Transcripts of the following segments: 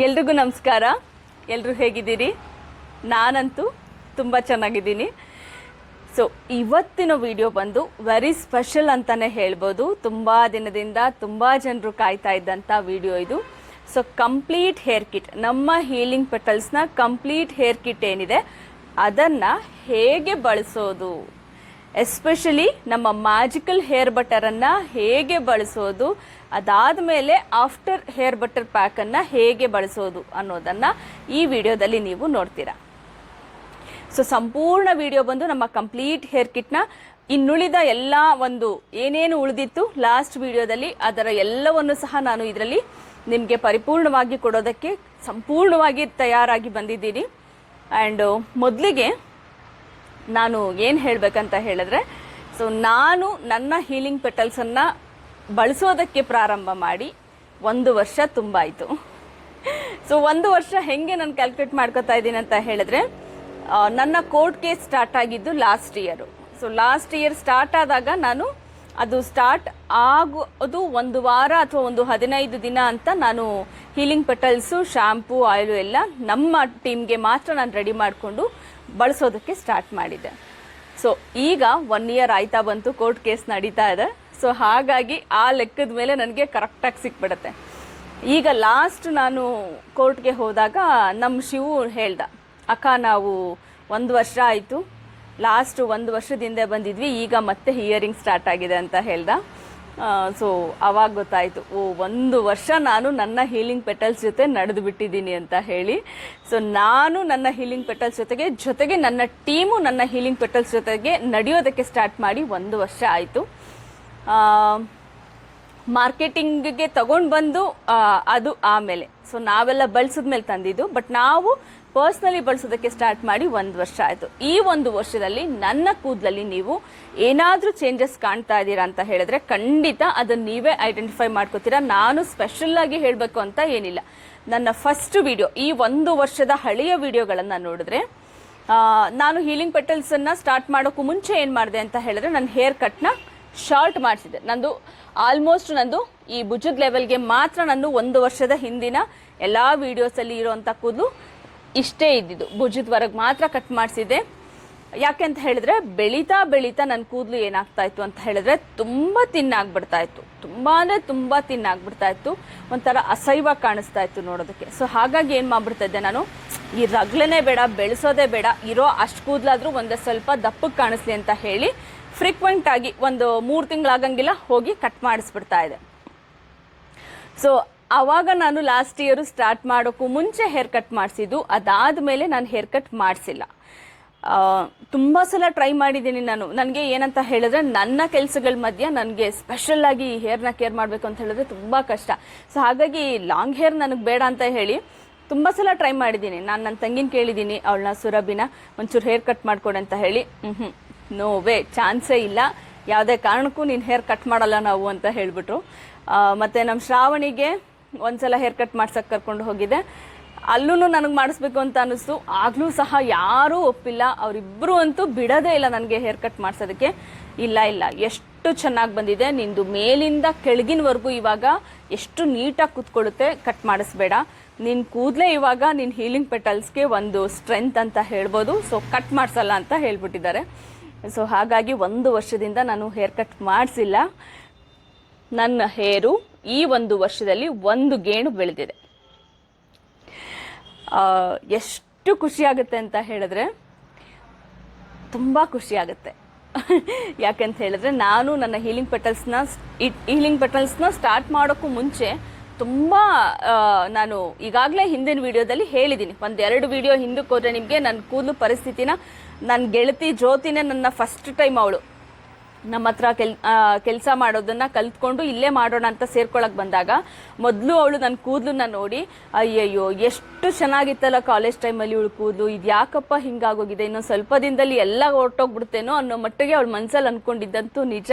ಎಲ್ರಿಗೂ ನಮಸ್ಕಾರ. ಎಲ್ಲರೂ ಹೇಗಿದ್ದೀರಿ? ನಾನಂತೂ ತುಂಬ ಚೆನ್ನಾಗಿದ್ದೀನಿ. ಸೊ ಇವತ್ತಿನ ವಿಡಿಯೋ ಬಂದು ವೆರಿ ಸ್ಪೆಷಲ್ ಅಂತಲೇ ಹೇಳ್ಬೋದು. ತುಂಬ ದಿನದಿಂದ ತುಂಬ ಜನರು ಕಾಯ್ತಾ ಇದ್ದಂಥ ವಿಡಿಯೋ ಇದು. ಸೊ ಕಂಪ್ಲೀಟ್ ಹೇರ್ ಕಿಟ್, ನಮ್ಮ ಹೀಲಿಂಗ್ ಪೆಟಲ್ಸ್ನ ಕಂಪ್ಲೀಟ್ ಹೇರ್ ಕಿಟ್ ಏನಿದೆ ಅದನ್ನು ಹೇಗೆ ಬಳಸೋದು, ಎಸ್ಪೆಷಲಿ ನಮ್ಮ ಮ್ಯಾಜಿಕಲ್ ಹೇರ್ ಬಟರನ್ನು ಹೇಗೆ ಬಳಸೋದು, ಅದಾದ ಮೇಲೆ ಆಫ್ಟರ್ ಹೇರ್ ಬಟರ್ ಪ್ಯಾಕನ್ನು ಹೇಗೆ ಬಳಸೋದು ಅನ್ನೋದನ್ನು ಈ ವಿಡಿಯೋದಲ್ಲಿ ನೀವು ನೋಡ್ತೀರಾ. ಸೊ ಸಂಪೂರ್ಣ ವಿಡಿಯೋ ಬಂದು ನಮ್ಮ ಕಂಪ್ಲೀಟ್ ಹೇರ್ ಕಿಟ್ನ ಇನ್ನುಳಿದ ಎಲ್ಲ ಒಂದು ಏನೇನು ಉಳಿದಿತ್ತು ಲಾಸ್ಟ್ ವಿಡಿಯೋದಲ್ಲಿ ಅದರ ಎಲ್ಲವನ್ನು ಸಹ ನಾನು ಇದರಲ್ಲಿ ನಿಮಗೆ ಪರಿಪೂರ್ಣವಾಗಿ ಕೊಡೋದಕ್ಕೆ ಸಂಪೂರ್ಣವಾಗಿ ತಯಾರಾಗಿ ಬಂದಿದ್ದೀನಿ. ಆ್ಯಂಡ್ ಮೊದಲಿಗೆ ನಾನು ಏನು ಹೇಳಬೇಕಂತ ಹೇಳಿದ್ರೆ, ಸೊ ನಾನು ನನ್ನ ಹೀಲಿಂಗ್ ಪೆಟಲ್ಸನ್ನು ಬಳಸೋದಕ್ಕೆ ಪ್ರಾರಂಭ ಮಾಡಿ 1 ವರ್ಷ ತುಂಬ ಆಯಿತು. ಸೊ 1 ವರ್ಷ ಹೆಂಗೆ ನಾನು ಕ್ಯಾಲ್ಕುಲೇಟ್ ಮಾಡ್ಕೋತಾ ಇದ್ದೀನಿ ಅಂತ ಹೇಳಿದ್ರೆ, ನನ್ನ ಕೋರ್ಟ್ ಕೇಸ್ ಸ್ಟಾರ್ಟ್ ಆಗಿದ್ದು last year. So last year start ಆದಾಗ ನಾನು ಅದು ಸ್ಟಾರ್ಟ್ ಆಗೋದು 1 ವಾರ ಅಥವಾ ಒಂದು 15 ದಿನ ಅಂತ ನಾನು ಹೀಲಿಂಗ್ ಪೆಟಲ್ಸು, ಶ್ಯಾಂಪೂ, ಆಯಿಲು ಎಲ್ಲ ನಮ್ಮ ಟೀಮ್ಗೆ ಮಾತ್ರ ನಾನು ರೆಡಿ ಮಾಡಿಕೊಂಡು ಬಳಸೋದಕ್ಕೆ ಸ್ಟಾರ್ಟ್ ಮಾಡಿದ್ದೆ. ಸೊ ಈಗ 1 ಇಯರ್ ಆಯ್ತಾ ಬಂತು, ಕೋರ್ಟ್ ಕೇಸ್ ನಡೀತಾ ಇದೆ. ಸೊ ಹಾಗಾಗಿ ಆ ಲೆಕ್ಕದ ಮೇಲೆ ನನಗೆ ಕರೆಕ್ಟಾಗಿ ಸಿಕ್ಬಿಡುತ್ತೆ. ಈಗ ಲಾಸ್ಟ್ ನಾನು ಕೋರ್ಟ್ಗೆ ಹೋದಾಗ ನಮ್ಮ ಶಿವು ಹೇಳ್ದ, ಅಕ್ಕ ನಾವು 1 ವರ್ಷ ಆಯಿತು, ಲಾಸ್ಟ್ 1 ವರ್ಷದಿಂದ ಬಂದಿದ್ವಿ, ಈಗ ಮತ್ತೆ ಹಿಯರಿಂಗ್ ಸ್ಟಾರ್ಟ್ ಆಗಿದೆ ಅಂತ ಹೇಳ್ದ. ಸೊ ಆವಾಗ ಗೊತ್ತಾಯಿತು, 1 ವರ್ಷ ನಾನು ನನ್ನ ಹೀಲಿಂಗ್ ಪೆಟಲ್ಸ್ ಜೊತೆ ನಡೆದು ಬಿಟ್ಟಿದ್ದೀನಿ ಅಂತ ಹೇಳಿ. ಸೊ ನಾನು ನನ್ನ ಹೀಲಿಂಗ್ ಪೆಟಲ್ಸ್ ಜೊತೆಗೆ ನನ್ನ ಟೀಮು ನನ್ನ ಹೀಲಿಂಗ್ ಪೆಟಲ್ಸ್ ಜೊತೆಗೆ ನಡೆಯೋದಕ್ಕೆ ಸ್ಟಾರ್ಟ್ ಮಾಡಿ 1 ವರ್ಷ ಆಯಿತು. ಮಾರ್ಕೆಟಿಂಗ್ಗೆ ತಗೊಂಡು ಬಂದು ಅದು ಆಮೇಲೆ, ಸೊ ನಾವೆಲ್ಲ ಬಳಸಿದ್ಮೇಲೆ ತಂದಿದ್ದು, ಬಟ್ ನಾವು ಪರ್ಸ್ನಲಿ ಬಳಸೋದಕ್ಕೆ ಸ್ಟಾರ್ಟ್ ಮಾಡಿ 1 ವರ್ಷ ಆಯಿತು. ಈ 1 ವರ್ಷದಲ್ಲಿ ನನ್ನ ಕೂದಲಲ್ಲಿ ನೀವು ಏನಾದರೂ ಚೇಂಜಸ್ ಕಾಣ್ತಾ ಇದ್ದೀರಾ ಅಂತ ಹೇಳಿದ್ರೆ ಖಂಡಿತ ಅದನ್ನು ನೀವೇ ಐಡೆಂಟಿಫೈ ಮಾಡ್ಕೋತೀರಾ. ನಾನು ಸ್ಪೆಷಲ್ಲಾಗಿ ಹೇಳಬೇಕು ಅಂತ ಏನಿಲ್ಲ. ನನ್ನ ಫಸ್ಟ್ ವಿಡಿಯೋ, ಈ 1 ವರ್ಷದ ಹಳೆಯ ವಿಡಿಯೋಗಳನ್ನು ನೋಡಿದ್ರೆ, ನಾನು ಹೀಲಿಂಗ್ ಪೆಟಲ್ಸನ್ನು ಸ್ಟಾರ್ಟ್ ಮಾಡೋಕ್ಕೂ ಮುಂಚೆ ಏನು ಮಾಡಿದೆ ಅಂತ ಹೇಳಿದ್ರೆ, ನನ್ನ ಹೇರ್ ಕಟ್ನ ಶಾರ್ಟ್ ಮಾಡಿಸಿದೆ. ನಂದು ಆಲ್ಮೋಸ್ಟ್ ನಂದು ಈ ಭುಜದ ಲೆವೆಲ್ಗೆ ಮಾತ್ರ ನಾನು 1 ವರ್ಷದ ಹಿಂದಿನ ಎಲ್ಲ ವೀಡಿಯೋಸಲ್ಲಿ ಇರೋವಂಥ ಕೂದಲು ಇಷ್ಟೇ ಇದ್ದಿದ್ದು, ಭುಜದವರೆಗೆ ಮಾತ್ರ ಕಟ್ ಮಾಡಿಸಿದೆ. ಯಾಕೆ ಅಂತ ಹೇಳಿದ್ರೆ, ಬೆಳೀತಾ ಬೆಳೀತಾ ನನ್ನ ಕೂದಲು ಏನಾಗ್ತಾ ಇತ್ತು ಅಂತ ಹೇಳಿದ್ರೆ ತುಂಬ ತಿನ್ನಾಗ್ಬಿಡ್ತಾ ಇತ್ತು, ತುಂಬ ಅಂದರೆ ತುಂಬ ತಿನ್ನಾಗ್ಬಿಡ್ತಾ ಇತ್ತು, ಒಂಥರ ಅಸಹ್ಯವಾಗಿ ಕಾಣಿಸ್ತಾ ಇತ್ತು ನೋಡೋದಕ್ಕೆ. ಸೊ ಹಾಗಾಗಿ ಏನು ಮಾಡ್ಬಿಡ್ತಾ ಇದ್ದೆ ನಾನು, ಈ ರಗ್ಲೇ ಬೇಡ, ಬೆಳೆಸೋದೇ ಬೇಡ, ಇರೋ ಅಷ್ಟು ಕೂದಲಾದರೂ ಒಂದೇ ಸ್ವಲ್ಪ ದಪ್ಪಕ್ಕೆ ಕಾಣಿಸ್ಲಿ ಅಂತ ಹೇಳಿ ಫ್ರೀಕ್ವೆಂಟ್ ಆಗಿ ಒಂದು 3 ತಿಂಗಳಾಗಂಗಿಲ್ಲ ಹೋಗಿ ಕಟ್ ಮಾಡಿಸ್ಬಿಡ್ತಾ ಇದೆ. ಸೊ ಆವಾಗ ನಾನು ಲಾಸ್ಟ್ ಇಯರು ಸ್ಟಾರ್ಟ್ ಮಾಡೋಕ್ಕೂ ಮುಂಚೆ ಹೇರ್ ಕಟ್ ಮಾಡಿಸಿದ್ದು, ಅದಾದಮೇಲೆ ನಾನು ಹೇರ್ ಕಟ್ ಮಾಡಿಸಿಲ್ಲ. ತುಂಬ ಸಲ ಟ್ರೈ ಮಾಡಿದ್ದೀನಿ ನಾನು. ನನಗೆ ಏನಂತ ಹೇಳಿದ್ರೆ, ನನ್ನ ಕೆಲಸಗಳ ಮಧ್ಯೆ ನನಗೆ ಸ್ಪೆಷಲ್ಲಾಗಿ ಈ ಹೇರ್ನ ಕೇರ್ ಮಾಡಬೇಕು ಅಂತ ಹೇಳಿದ್ರೆ ತುಂಬ ಕಷ್ಟ. ಸೊ ಹಾಗಾಗಿ ಲಾಂಗ್ ಹೇರ್ ನನಗೆ ಬೇಡ ಅಂತ ಹೇಳಿ ತುಂಬ ಸಲ ಟ್ರೈ ಮಾಡಿದ್ದೀನಿ. ನಾನು ನನ್ನ ತಂಗಿನ ಕೇಳಿದ್ದೀನಿ, ಅವಳನ್ನ ಸುರಭಿನ, ಒಂಚೂರು ಹೇರ್ ಕಟ್ ಮಾಡ್ಕೊಡು ಅಂತ ಹೇಳಿ. ನೋ ವೇ, ಚಾನ್ಸೇ ಇಲ್ಲ, ಯಾವುದೇ ಕಾರಣಕ್ಕೂ ನೀನು ಹೇರ್ ಕಟ್ ಮಾಡಲ್ಲ ನಾವು ಅಂತ ಹೇಳಿಬಿಟ್ರು. ಮತ್ತು ನಮ್ಮ ಶ್ರಾವಣಿಗೆ ಒಂದ್ಸಲ ಹೇರ್ ಕಟ್ ಮಾಡ್ಸೋಕ್ಕೆ ಕರ್ಕೊಂಡು ಹೋಗಿದ್ದೆ, ಅಲ್ಲೂ ನನಗೆ ಮಾಡಿಸ್ಬೇಕು ಅಂತ ಅನ್ನಿಸ್ತು, ಆಗಲೂ ಸಹ ಯಾರೂ ಒಪ್ಪಿಲ್ಲ. ಅವರಿಬ್ಬರು ಅಂತೂ ಬಿಡೋದೇ ಇಲ್ಲ ನನಗೆ ಹೇರ್ ಕಟ್ ಮಾಡಿಸೋದಕ್ಕೆ. ಇಲ್ಲ ಇಲ್ಲ, ಎಷ್ಟು ಚೆನ್ನಾಗಿ ಬಂದಿದೆ ನಿಂದು, ಮೇಲಿಂದ ಕೆಳಗಿನವರೆಗೂ ಇವಾಗ ಎಷ್ಟು ನೀಟಾಗಿ ಕೂತ್ಕೊಳ್ಳುತ್ತೆ, ಕಟ್ ಮಾಡಿಸ್ಬೇಡ, ನಿನ್ನ ಕೂದಲೇ ಇವಾಗ ನಿನ್ನ ಹೀಲಿಂಗ್ ಪೆಟಲ್ಸ್ಗೆ ಒಂದು ಸ್ಟ್ರೆಂತ್ ಅಂತ ಹೇಳ್ಬೋದು, ಸೊ ಕಟ್ ಮಾಡಿಸಲ್ಲ ಅಂತ ಹೇಳ್ಬಿಟ್ಟಿದ್ದಾರೆ. ಸೊ ಹಾಗಾಗಿ 1 ವರ್ಷದಿಂದ ನಾನು ಹೇರ್ ಕಟ್ ಮಾಡಿಸಿಲ್ಲ. ನನ್ನ ಹೇರು ಈ 1 ವರ್ಷದಲ್ಲಿ 1 ಗೇಣು ಬೆಳೆದಿದೆ. ಎಷ್ಟು ಖುಷಿಯಾಗುತ್ತೆ ಅಂತ ಹೇಳಿದ್ರೆ, ತುಂಬ ಖುಷಿಯಾಗುತ್ತೆ. ಯಾಕಂತ ಹೇಳಿದ್ರೆ, ನಾನು ನನ್ನ ಹೀಲಿಂಗ್ ಪೆಟಲ್ಸ್ನ ಸ್ಟಾರ್ಟ್ ಮಾಡೋಕ್ಕೂ ಮುಂಚೆ ತುಂಬ ನಾನು ಈಗಾಗಲೇ ಹಿಂದಿನ ವಿಡಿಯೋದಲ್ಲಿ ಹೇಳಿದ್ದೀನಿ, 1-2 ವಿಡಿಯೋ ಹಿಂದಕ್ಕೆ ಹೋದರೆ ನಿಮಗೆ ನನ್ನ ಕೂದಲು ಪರಿಸ್ಥಿತಿನ, ನನ್ನ ಗೆಳತಿ ಜ್ಯೋತಿನೇ ನನ್ನ ಫಸ್ಟ್ ಟೈಮ್ ಅವಳು ನಮ್ಮ ಹತ್ರ ಕೆಲಸ ಮಾಡೋದನ್ನು ಕಲ್ತ್ಕೊಂಡು ಇಲ್ಲೇ ಮಾಡೋಣ ಅಂತ ಸೇರ್ಕೊಳಕ್ಕೆ ಬಂದಾಗ ಮೊದಲು ಅವಳು ನನ್ನ ಕೂದಲನ್ನ ನೋಡಿ, ಅಯ್ಯಯ್ಯೋ ಎಷ್ಟು ಚೆನ್ನಾಗಿತ್ತಲ್ಲ ಕಾಲೇಜ್ ಟೈಮಲ್ಲಿ ಇವಳು ಕೂದಲು, ಇದು ಯಾಕಪ್ಪ ಹಿಂಗಾಗೋಗಿದೆ, ಇನ್ನೊಂದು ಸ್ವಲ್ಪ ದಿನದಲ್ಲಿ ಎಲ್ಲ ಹೊರಟೋಗ್ಬಿಡ್ತೇನೋ ಅನ್ನೋ ಮಟ್ಟಿಗೆ ಅವಳು ಮನಸ್ಸಲ್ಲಿ ಅಂದ್ಕೊಂಡಿದ್ದಂತೂ ನಿಜ.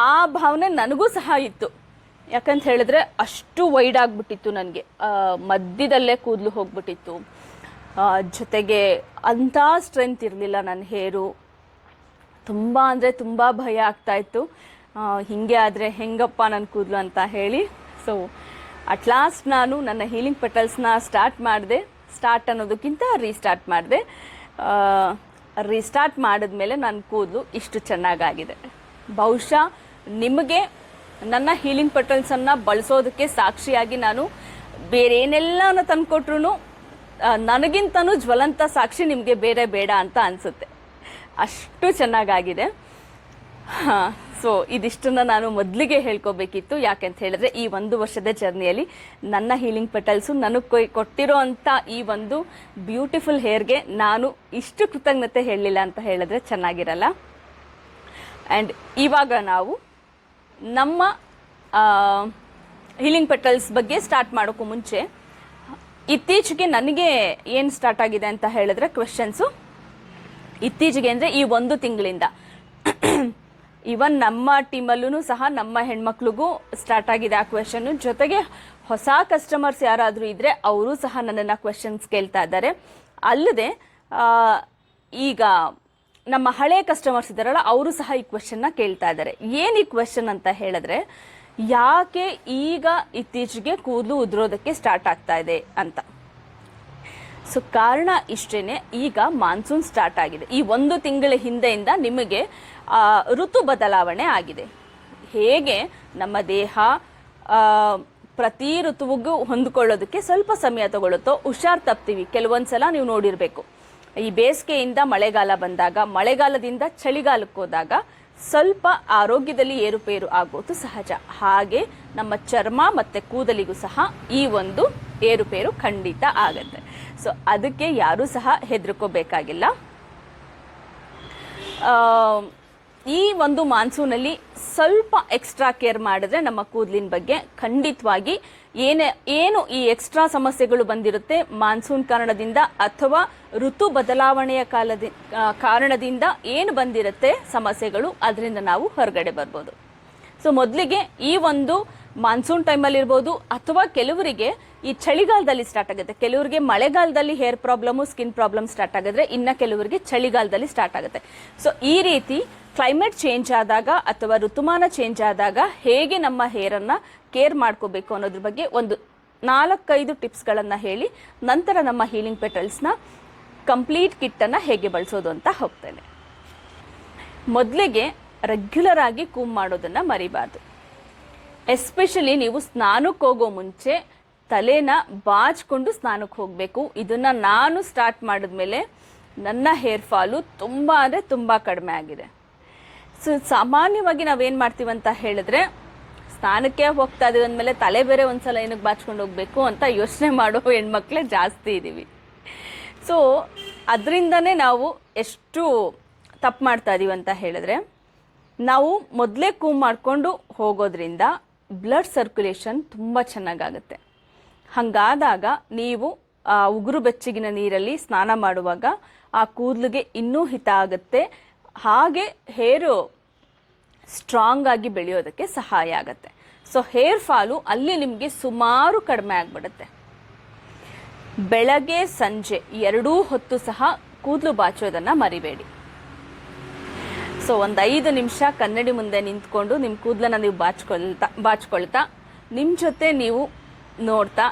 ಆ ಭಾವನೆ ನನಗೂ ಸಹ ಇತ್ತು. ಯಾಕಂತ ಹೇಳಿದ್ರೆ ಅಷ್ಟು ವೈಡ್ ಆಗಿಬಿಟ್ಟಿತ್ತು ನನಗೆ, ಮಧ್ಯದಲ್ಲೇ ಕೂದಲು ಹೋಗ್ಬಿಟ್ಟಿತ್ತು, ಜೊತೆಗೆ ಅಂಥ ಸ್ಟ್ರೆಂತ್ ಇರಲಿಲ್ಲ ನನ್ನ ಹೇರು. ತುಂಬ ಅಂದರೆ ತುಂಬ ಭಯ ಆಗ್ತಾಯಿತ್ತು, ಹೀಗೆ ಆದರೆ ಹೆಂಗಪ್ಪ ನನ್ನ ಕೂದಲು ಅಂತ ಹೇಳಿ. ಸೊ ಅಟ್ ಲಾಸ್ಟ್ ನಾನು ನನ್ನ ಹೀಲಿಂಗ್ ಪೆಟಲ್ಸ್ನ ಸ್ಟಾರ್ಟ್ ಅನ್ನೋದಕ್ಕಿಂತ ರೀಸ್ಟಾರ್ಟ್ ಮಾಡಿದೆ. ರೀಸ್ಟಾರ್ಟ್ ಮಾಡಿದ್ಮೇಲೆ ನನ್ನ ಕೂದಲು ಇಷ್ಟು ಚೆನ್ನಾಗಾಗಿದೆ. ಬಹುಶಃ ನಿಮಗೆ ನನ್ನ ಹೀಲಿಂಗ್ ಪೆಟಲ್ಸನ್ನು ಬಳಸೋದಕ್ಕೆ ಸಾಕ್ಷಿಯಾಗಿ ನಾನು ಬೇರೆ ಏನೆಲ್ಲನ ತಂದುಕೊಟ್ರು ನನಗಿಂತನೂ ಜ್ವಲಂತ ಸಾಕ್ಷಿ ನಿಮಗೆ ಬೇರೆ ಬೇಡ ಅಂತ ಅನಿಸುತ್ತೆ, ಅಷ್ಟು ಚೆನ್ನಾಗಾಗಿದೆ. ಸೊ ಇದಿಷ್ಟನ್ನು ನಾನು ಮೊದಲಿಗೆ ಹೇಳ್ಕೊಬೇಕಿತ್ತು. ಯಾಕೆಂತ ಹೇಳಿದ್ರೆ ಈ 1 ವರ್ಷದ ಜರ್ನಿಯಲ್ಲಿ ನನ್ನ ಹೀಲಿಂಗ್ ಪೆಟಲ್ಸು ನನಗೆ ಕೊಟ್ಟಿರೋ ಅಂಥ ಈ ಒಂದು ಬ್ಯೂಟಿಫುಲ್ ಹೇರ್ಗೆ ನಾನು ಇಷ್ಟು ಕೃತಜ್ಞತೆ ಹೇಳಲಿಲ್ಲ ಅಂತ ಹೇಳಿದ್ರೆ ಚೆನ್ನಾಗಿರಲ್ಲ. ಆ್ಯಂಡ್ ಇವಾಗ ನಾವು ನಮ್ಮ ಹೀಲಿಂಗ್ ಪೆಟಲ್ಸ್ ಬಗ್ಗೆ ಸ್ಟಾರ್ಟ್ ಮಾಡೋಕ್ಕೂ ಮುಂಚೆ ಇತ್ತೀಚೆಗೆ ನನಗೆ ಏನು ಸ್ಟಾರ್ಟ್ ಆಗಿದೆ ಅಂತ ಹೇಳಿದ್ರೆ ಕ್ವೆಶನ್ಸು, ಇತ್ತೀಚೆಗೆ ಅಂದರೆ ಈ 1 ತಿಂಗಳಿಂದ ಇವನ್ ನಮ್ಮ ಟೀಮಲ್ಲೂ ಸಹ ನಮ್ಮ ಹೆಣ್ಮಕ್ಳಿಗೂ ಸ್ಟಾರ್ಟ್ ಆಗಿದೆ ಆ ಕ್ವೆಶನ್ನು. ಜೊತೆಗೆ ಹೊಸ ಕಸ್ಟಮರ್ಸ್ ಯಾರಾದರೂ ಇದ್ದರೆ ಅವರು ಸಹ ನನ್ನನ್ನು ಕ್ವೆಶನ್ಸ್ ಕೇಳ್ತಾ ಇದ್ದಾರೆ. ಅಲ್ಲದೆ ಈಗ ನಮ್ಮ ಹಳೆ ಕಸ್ಟಮರ್ಸ್ ಇದ್ದಾರಲ್ಲ ಅವರು ಸಹ ಈ ಕ್ವೆಶನ್ನ ಕೇಳ್ತಾ ಇದ್ದಾರೆ. ಏನು ಈ ಕ್ವೆಶನ್ ಅಂತ ಹೇಳಿದ್ರೆ, ಯಾಕೆ ಈಗ ಇತ್ತೀಚೆಗೆ ಕೂದಲು ಉದುರೋದಕ್ಕೆ ಸ್ಟಾರ್ಟ್ ಆಗ್ತಾ ಇದೆ ಅಂತ. ಸೊ ಕಾರಣ ಇಷ್ಟೇನೆ, ಈಗ ಮಾನ್ಸೂನ್ ಸ್ಟಾರ್ಟ್ ಆಗಿದೆ. ಈ 1 ತಿಂಗಳ ಹಿಂದೆಯಿಂದ ನಿಮಗೆ ಋತು ಬದಲಾವಣೆ ಆಗಿದೆ. ಹೇಗೆ ನಮ್ಮ ದೇಹ ಪ್ರತಿ ಋತುವಿಗೂ ಹೊಂದ್ಕೊಳ್ಳೋದಕ್ಕೆ ಸ್ವಲ್ಪ ಸಮಯ ತಗೊಳ್ಳುತ್ತೋ, ಹುಷಾರ್ ತಪ್ತೀವಿ. ಕೆಲವೊಂದು ಸಲ ನೀವು ನೋಡಿರಬೇಕು, ಈ ಬೇಸಿಗೆಯಿಂದ ಮಳೆಗಾಲ ಬಂದಾಗ, ಮಳೆಗಾಲದಿಂದ ಚಳಿಗಾಲಕ್ಕೆ ಹೋದಾಗ ಸ್ವಲ್ಪ ಆರೋಗ್ಯದಲ್ಲಿ ಏರುಪೇರು ಆಗೋದು ಸಹಜ. ಹಾಗೆ ನಮ್ಮ ಚರ್ಮ ಮತ್ತು ಕೂದಲಿಗೂ ಸಹ ಈ ಒಂದು ಏರುಪೇರು ಖಂಡಿತ ಆಗತ್ತೆ. ಸೊ ಅದಕ್ಕೆ ಯಾರೂ ಸಹ ಹೆದರ್ಕೋಬೇಕಾಗಿಲ್ಲ. ಈ ಒಂದು ಮಾನ್ಸೂನಲ್ಲಿ ಸ್ವಲ್ಪ ಎಕ್ಸ್ಟ್ರಾ ಕೇರ್ ಮಾಡಿದ್ರೆ ನಮ್ಮ ಕೂದಲಿನ ಬಗ್ಗೆ ಖಂಡಿತವಾಗಿ ಏನು ಈ ಎಕ್ಸ್ಟ್ರಾ ಸಮಸ್ಯೆಗಳು ಬಂದಿರುತ್ತೆ ಮಾನ್ಸೂನ್ ಕಾರಣದಿಂದ ಅಥವಾ ಋತು ಬದಲಾವಣೆಯ ಕಾರಣದಿಂದ ಏನು ಬಂದಿರುತ್ತೆ ಸಮಸ್ಯೆಗಳು, ಅದರಿಂದ ನಾವು ಹೊರಗಡೆ ಬರ್ಬೋದು. ಸೊ ಮೊದಲಿಗೆ ಈ ಒಂದು ಮಾನ್ಸೂನ್ ಟೈಮಲ್ಲಿ ಇರ್ಬೋದು, ಅಥವಾ ಕೆಲವರಿಗೆ ಈ ಚಳಿಗಾಲದಲ್ಲಿ ಸ್ಟಾರ್ಟ್ ಆಗುತ್ತೆ. ಕೆಲವರಿಗೆ ಮಳೆಗಾಲದಲ್ಲಿ hair problem, skin problem start ಆಗಿದ್ರೆ, ಇನ್ನು ಕೆಲವರಿಗೆ ಚಳಿಗಾಲದಲ್ಲಿ ಸ್ಟಾರ್ಟ್ ಆಗುತ್ತೆ. ಸೊ ಈ ರೀತಿ ಕ್ಲೈಮೇಟ್ ಚೇಂಜ್ ಆದಾಗ ಅಥವಾ ಋತುಮಾನ ಚೇಂಜ್ ಆದಾಗ ಹೇಗೆ ನಮ್ಮ ಹೇರನ್ನು ಕೇರ್ ಮಾಡ್ಕೋಬೇಕು ಅನ್ನೋದ್ರ ಬಗ್ಗೆ ಒಂದು 4-5 ಟಿಪ್ಸ್ಗಳನ್ನು ಹೇಳಿ ನಂತರ ನಮ್ಮ ಹೀಲಿಂಗ್ ಪೆಟಲ್ಸ್ನ ಕಂಪ್ಲೀಟ್ ಕಿಟ್ಟನ್ನು ಹೇಗೆ ಬಳಸೋದು ಅಂತ ಹೋಗ್ತೇನೆ. ಮೊದಲಿಗೆ ರೆಗ್ಯುಲರ್ ಆಗಿ ಕೂಮ್ ಮಾಡೋದನ್ನು ಮರಿಬಾರ್ದು. ಎಸ್ಪೆಷಲಿ ನೀವು ಸ್ನಾನಕ್ಕೆ ಹೋಗೋ ಮುಂಚೆ ತಲೆನ ಬಾಚ್ಕೊಂಡು ಸ್ನಾನಕ್ಕೆ ಹೋಗಬೇಕು. ಇದನ್ನು ನಾನು ಸ್ಟಾರ್ಟ್ ಮಾಡಿದ್ಮೇಲೆ ನನ್ನ ಹೇರ್ ಫಾಲು ತುಂಬ ಅಂದರೆ ತುಂಬ ಕಡಿಮೆ ಆಗಿದೆ. ಸೊ ಸಾಮಾನ್ಯವಾಗಿ ನಾವೇನು ಮಾಡ್ತೀವಂತ ಹೇಳಿದ್ರೆ, ಸ್ನಾನಕ್ಕೆ ಹೋಗ್ತಾ ಇದೀವಿ ಅಂದಮೇಲೆ ತಲೆ ಬೇರೆ ಒಂದ್ಸಲ ಏನಕ್ಕೆ ಬಾಚ್ಕೊಂಡು ಹೋಗಬೇಕು ಅಂತ ಯೋಚನೆ ಮಾಡೋ ಹೆಣ್ಮಕ್ಳೇ ಜಾಸ್ತಿ ಇದ್ದೀವಿ. ಸೊ ಅದರಿಂದನೇ ನಾವು ಎಷ್ಟು ತಪ್ಪು ಮಾಡ್ತಾ ಇದೀವಿ ಅಂತ ಹೇಳಿದ್ರೆ, ನಾವು ಮೊದಲೇ ಕೂಮ್ ಮಾಡಿಕೊಂಡು ಹೋಗೋದ್ರಿಂದ ಬ್ಲಡ್ ಸರ್ಕ್ಯುಲೇಷನ್ ತುಂಬ ಚೆನ್ನಾಗಾಗುತ್ತೆ. ಹಾಗಾದಾಗ ನೀವು ಉಗುರು ಬೆಚ್ಚಗಿನ ನೀರಲ್ಲಿ ಸ್ನಾನ ಮಾಡುವಾಗ ಆ ಕೂದಲಿಗೆ ಇನ್ನೂ ಹಿತ ಆಗುತ್ತೆ. ಹಾಗೆ ಹೇರು ಸ್ಟ್ರಾಂಗ್ ಆಗಿ ಬೆಳೆಯೋದಕ್ಕೆ ಸಹಾಯ ಆಗುತ್ತೆ. ಸೊ ಹೇರ್ ಫಾಲು ಅಲ್ಲಿ ನಿಮಗೆ ಸುಮಾರು ಕಡಿಮೆ ಆಗಿಬಿಡುತ್ತೆ. ಬೆಳಗ್ಗೆ ಸಂಜೆ 2 ಹೊತ್ತು ಸಹ ಕೂದಲು ಬಾಚೋದನ್ನು ಮರಿಬೇಡಿ. ಸೊ ಒಂದು 5 ನಿಮಿಷ ಕನ್ನಡಿ ಮುಂದೆ ನಿಂತ್ಕೊಂಡು ನಿಮ್ಮ ಕೂದಲನ್ನು ನೀವು ಬಾಚ್ಕೊಳ್ತಾ ನಿಮ್ಮ ಜೊತೆ ನೀವು ನೋಡ್ತಾ,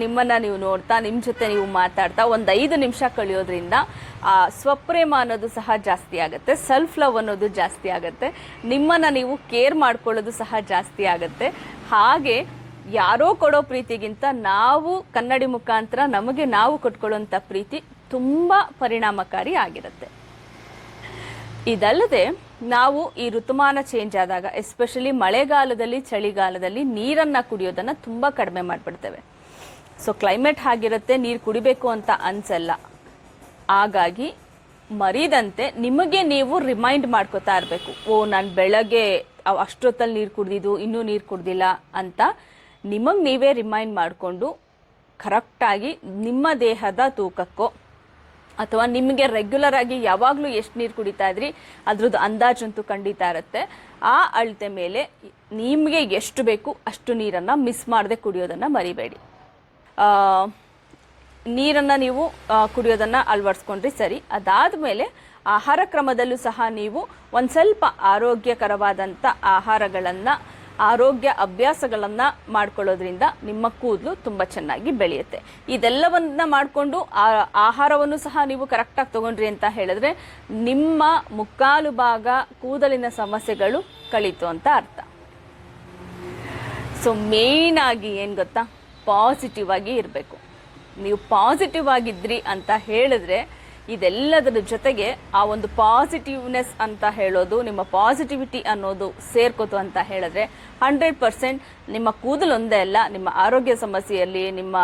ನಿಮ್ಮನ್ನು ನೀವು ನೋಡ್ತಾ, ನಿಮ್ಮ ಜೊತೆ ನೀವು ಮಾತಾಡ್ತಾ ಒಂದು 5 ನಿಮಿಷ ಕಳೆಯೋದ್ರಿಂದ ಸ್ವಪ್ರೇಮ ಅನ್ನೋದು ಸಹ ಜಾಸ್ತಿ ಆಗುತ್ತೆ, ಸೆಲ್ಫ್ ಲವ್ ಅನ್ನೋದು ಜಾಸ್ತಿ ಆಗುತ್ತೆ, ನಿಮ್ಮನ್ನು ನೀವು ಕೇರ್ ಮಾಡ್ಕೊಳ್ಳೋದು ಸಹ ಜಾಸ್ತಿ ಆಗುತ್ತೆ. ಹಾಗೆ ಯಾರೋ ಕೊಡೋ ಪ್ರೀತಿಗಿಂತ ನಾವು ಕನ್ನಡಿ ಮುಖಾಂತರ ನಮಗೆ ನಾವು ಕೊಟ್ಕೊಳ್ಳೋಂಥ ಪ್ರೀತಿ ತುಂಬ ಪರಿಣಾಮಕಾರಿ ಆಗಿರುತ್ತೆ. ಇದಲ್ಲದೆ ನಾವು ಈ ಋತುಮಾನ ಚೇಂಜ್ ಆದಾಗ, ಎಸ್ಪೆಷಲಿ ಮಳೆಗಾಲದಲ್ಲಿ ಚಳಿಗಾಲದಲ್ಲಿ ನೀರನ್ನು ಕುಡಿಯೋದನ್ನು ತುಂಬ ಕಡಿಮೆ ಮಾಡಿಬಿಡ್ತೇವೆ. ಸೊ ಕ್ಲೈಮೇಟ್ ಹಾಗಿರುತ್ತೆ, ನೀರು ಕುಡಿಬೇಕು ಅಂತ ಅನ್ಸಲ್ಲ. ಹಾಗಾಗಿ ಮರಿದಂತೆ ನಿಮಗೆ ನೀವು ರಿಮೈಂಡ್ ಮಾಡ್ಕೋತಾ ಇರಬೇಕು, ನಾನು ಬೆಳಗ್ಗೆ ಅಷ್ಟೊತ್ತಲ್ಲಿ ನೀರು ಕುಡ್ದಿದ್ದು, ಇನ್ನೂ ನೀರು ಕುಡ್ದಿಲ್ಲ ಅಂತ ನಿಮಗೆ ನೀವೇ ರಿಮೈಂಡ್ ಮಾಡಿಕೊಂಡು ಕರೆಕ್ಟಾಗಿ ನಿಮ್ಮ ದೇಹದ ತೂಕಕ್ಕೋ ಅಥವಾ ನಿಮಗೆ ರೆಗ್ಯುಲರ್ ಆಗಿ ಯಾವಾಗಲೂ ಎಷ್ಟು ನೀರು ಕುಡಿತಾ ಇದ್ರಿ ಅದ್ರದ್ದು ಅಂದಾಜಂತೂ ಖಂಡಿತ ಇರುತ್ತೆ. ಆ ಅಳತೆ ಮೇಲೆ ನಿಮಗೆ ಎಷ್ಟು ಬೇಕು ಅಷ್ಟು ನೀರನ್ನು ಮಿಸ್ ಮಾಡದೆ ಕುಡಿಯೋದನ್ನು ಮರಿಬೇಡಿ. ನೀರನ್ನು ನೀವು ಕುಡಿಯೋದನ್ನು ಅಳವಡಿಸ್ಕೊಂಡ್ರಿ ಸರಿ. ಅದಾದಮೇಲೆ ಆಹಾರ ಕ್ರಮದಲ್ಲೂ ಸಹ ನೀವು ಒಂದು ಸ್ವಲ್ಪ ಆರೋಗ್ಯಕರವಾದಂಥ ಆಹಾರಗಳನ್ನು ಆರೋಗ್ಯ ಅಭ್ಯಾಸಗಳನ್ನ ಮಾಡ್ಕೊಳ್ಳೋದ್ರಿಂದ ನಿಮ್ಮ ಕೂದಲು ತುಂಬಾ ಚೆನ್ನಾಗಿ ಬೆಳೆಯುತ್ತೆ. ಇದೆಲ್ಲವನ್ನ ಮಾಡಿಕೊಂಡು ಆಹಾರವನ್ನು ಸಹ ನೀವು ಕರೆಕ್ಟಾಗಿ ತಗೊಂಡ್ರಿ ಅಂತ ಹೇಳಿದ್ರೆ ನಿಮ್ಮ ಮುಕ್ಕಾಲು ಭಾಗ ಕೂದಲಿನ ಸಮಸ್ಯೆಗಳು ಕಳೀತು ಅಂತ ಅರ್ಥ. ಸೊ ಮೇನ್ ಆಗಿ ಏನ್ ಗೊತ್ತಾ, ಪಾಸಿಟಿವ್ ಆಗಿ ಇರಬೇಕು. ನೀವು ಪಾಸಿಟಿವ್ ಆಗಿದ್ರಿ ಅಂತ ಹೇಳಿದ್ರೆ ಇದೆಲ್ಲದರ ಜೊತೆಗೆ ಆ ಒಂದು ಪಾಸಿಟಿವ್ನೆಸ್ ಅಂತ ಹೇಳೋದು, ನಿಮ್ಮ ಪಾಸಿಟಿವಿಟಿ ಅನ್ನೋದು ಸೇರ್ಕೋತು ಅಂತ ಹೇಳಿದ್ರೆ 100% ನಿಮ್ಮ ಕೂದಲೊಂದೇ ಅಲ್ಲ, ನಿಮ್ಮ ಆರೋಗ್ಯ ಸಮಸ್ಯೆಯಲ್ಲಿ, ನಿಮ್ಮ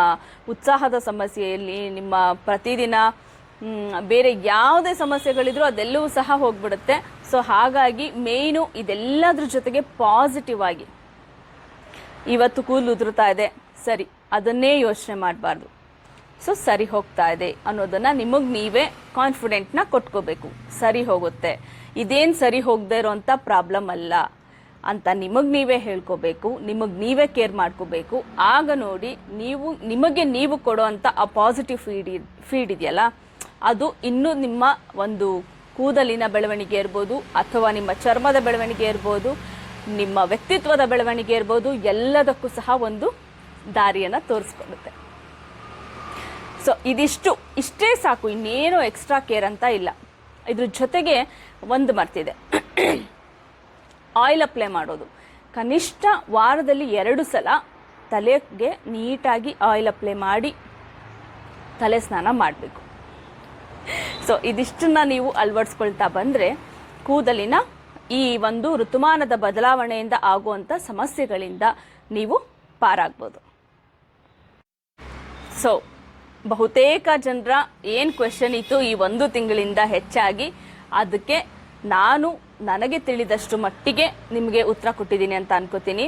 ಉತ್ಸಾಹದ ಸಮಸ್ಯೆಯಲ್ಲಿ, ನಿಮ್ಮ ಪ್ರತಿದಿನ ಬೇರೆ ಯಾವುದೇ ಸಮಸ್ಯೆಗಳಿದ್ರೂ ಅದೆಲ್ಲವೂ ಸಹ ಹೋಗ್ಬಿಡುತ್ತೆ. ಸೊ ಹಾಗಾಗಿ ಮೇಯ್ನು ಇದೆಲ್ಲದ್ರ ಜೊತೆಗೆ ಪಾಸಿಟಿವ್ ಆಗಿ, ಇವತ್ತು ಕೂದಲು ಉದುರುತ್ತಾ ಇದೆ, ಸರಿ, ಅದನ್ನೇ ಯೋಚನೆ ಮಾಡಬಾರ್ದು. ಸೊ ಸರಿ ಹೋಗ್ತಾ ಇದೆ ಅನ್ನೋದನ್ನ ನಿಮಗೆ ನೀವೇ ಕಾನ್ಫಿಡೆಂಟ್ನ ಕೊಟ್ಕೋಬೇಕು. ಸರಿ ಹೋಗುತ್ತೆ, ಇದೇನು ಸರಿ ಹೋಗದೆ ಇರೋಂಥ ಪ್ರಾಬ್ಲಮ್ ಅಲ್ಲ ಅಂತ ನಿಮಗೆ ನೀವೇ ಹೇಳ್ಕೋಬೇಕು, ನಿಮಗೆ ನೀವೇ ಕೇರ್ ಮಾಡ್ಕೋಬೇಕು. ಆಗ ನೋಡಿ ನಿಮಗೆ ನೀವು ಕೊಡೋ ಅಂಥ ಆ ಪಾಸಿಟಿವ್ ಫೀಡ್ ಇದೆಯಲ್ಲ, ಅದು ಇನ್ನೂ ನಿಮ್ಮ ಒಂದು ಕೂದಲಿನ ಬೆಳವಣಿಗೆ ಇರ್ಬೋದು, ಅಥವಾ ನಿಮ್ಮ ಚರ್ಮದ ಬೆಳವಣಿಗೆ ಇರ್ಬೋದು, ನಿಮ್ಮ ವ್ಯಕ್ತಿತ್ವದ ಬೆಳವಣಿಗೆ ಇರ್ಬೋದು, ಎಲ್ಲದಕ್ಕೂ ಸಹ ಒಂದು ದಾರಿಯನ್ನು ತೋರಿಸ್ಕೊಡುತ್ತೆ. ಸೊ ಇಷ್ಟೇ ಸಾಕು, ಇನ್ನೇನು ಎಕ್ಸ್ಟ್ರಾ ಕೇರ್ ಅಂತ ಇಲ್ಲ. ಇದ್ರ ಜೊತೆಗೆ ಒಂದು ಮರ್ತಿದೆ, ಆಯಿಲ್ ಅಪ್ಲೈ ಮಾಡೋದು. ಕನಿಷ್ಠ ವಾರದಲ್ಲಿ 2 ಸಲ ತಲೆಗೆ ನೀಟಾಗಿ ಆಯಿಲ್ ಅಪ್ಲೈ ಮಾಡಿ ತಲೆ ಸ್ನಾನ ಮಾಡಬೇಕು. ಸೊ ಇದಿಷ್ಟನ್ನ ನೀವು ಅಳವಡಿಸ್ಕೊಳ್ತಾ ಬಂದರೆ ಕೂದಲಿನ ಈ ಒಂದು ಋತುಮಾನದ ಬದಲಾವಣೆಯಿಂದ ಆಗುವಂಥ ಸಮಸ್ಯೆಗಳಿಂದ ನೀವು ಪಾರಾಗ್ಬೋದು. ಸೊ ಬಹುತೇಕ ಜನರ ಏನು ಕ್ವೆಶನ್ ಇತ್ತು ಈ 1 ತಿಂಗಳಿಂದ ಹೆಚ್ಚಾಗಿ, ಅದಕ್ಕೆ ನನಗೆ ತಿಳಿದಷ್ಟು ಮಟ್ಟಿಗೆ ನಿಮಗೆ ಉತ್ತರ ಕೊಟ್ಟಿದ್ದೀನಿ ಅಂತ ಅನ್ಕೋತೀನಿ.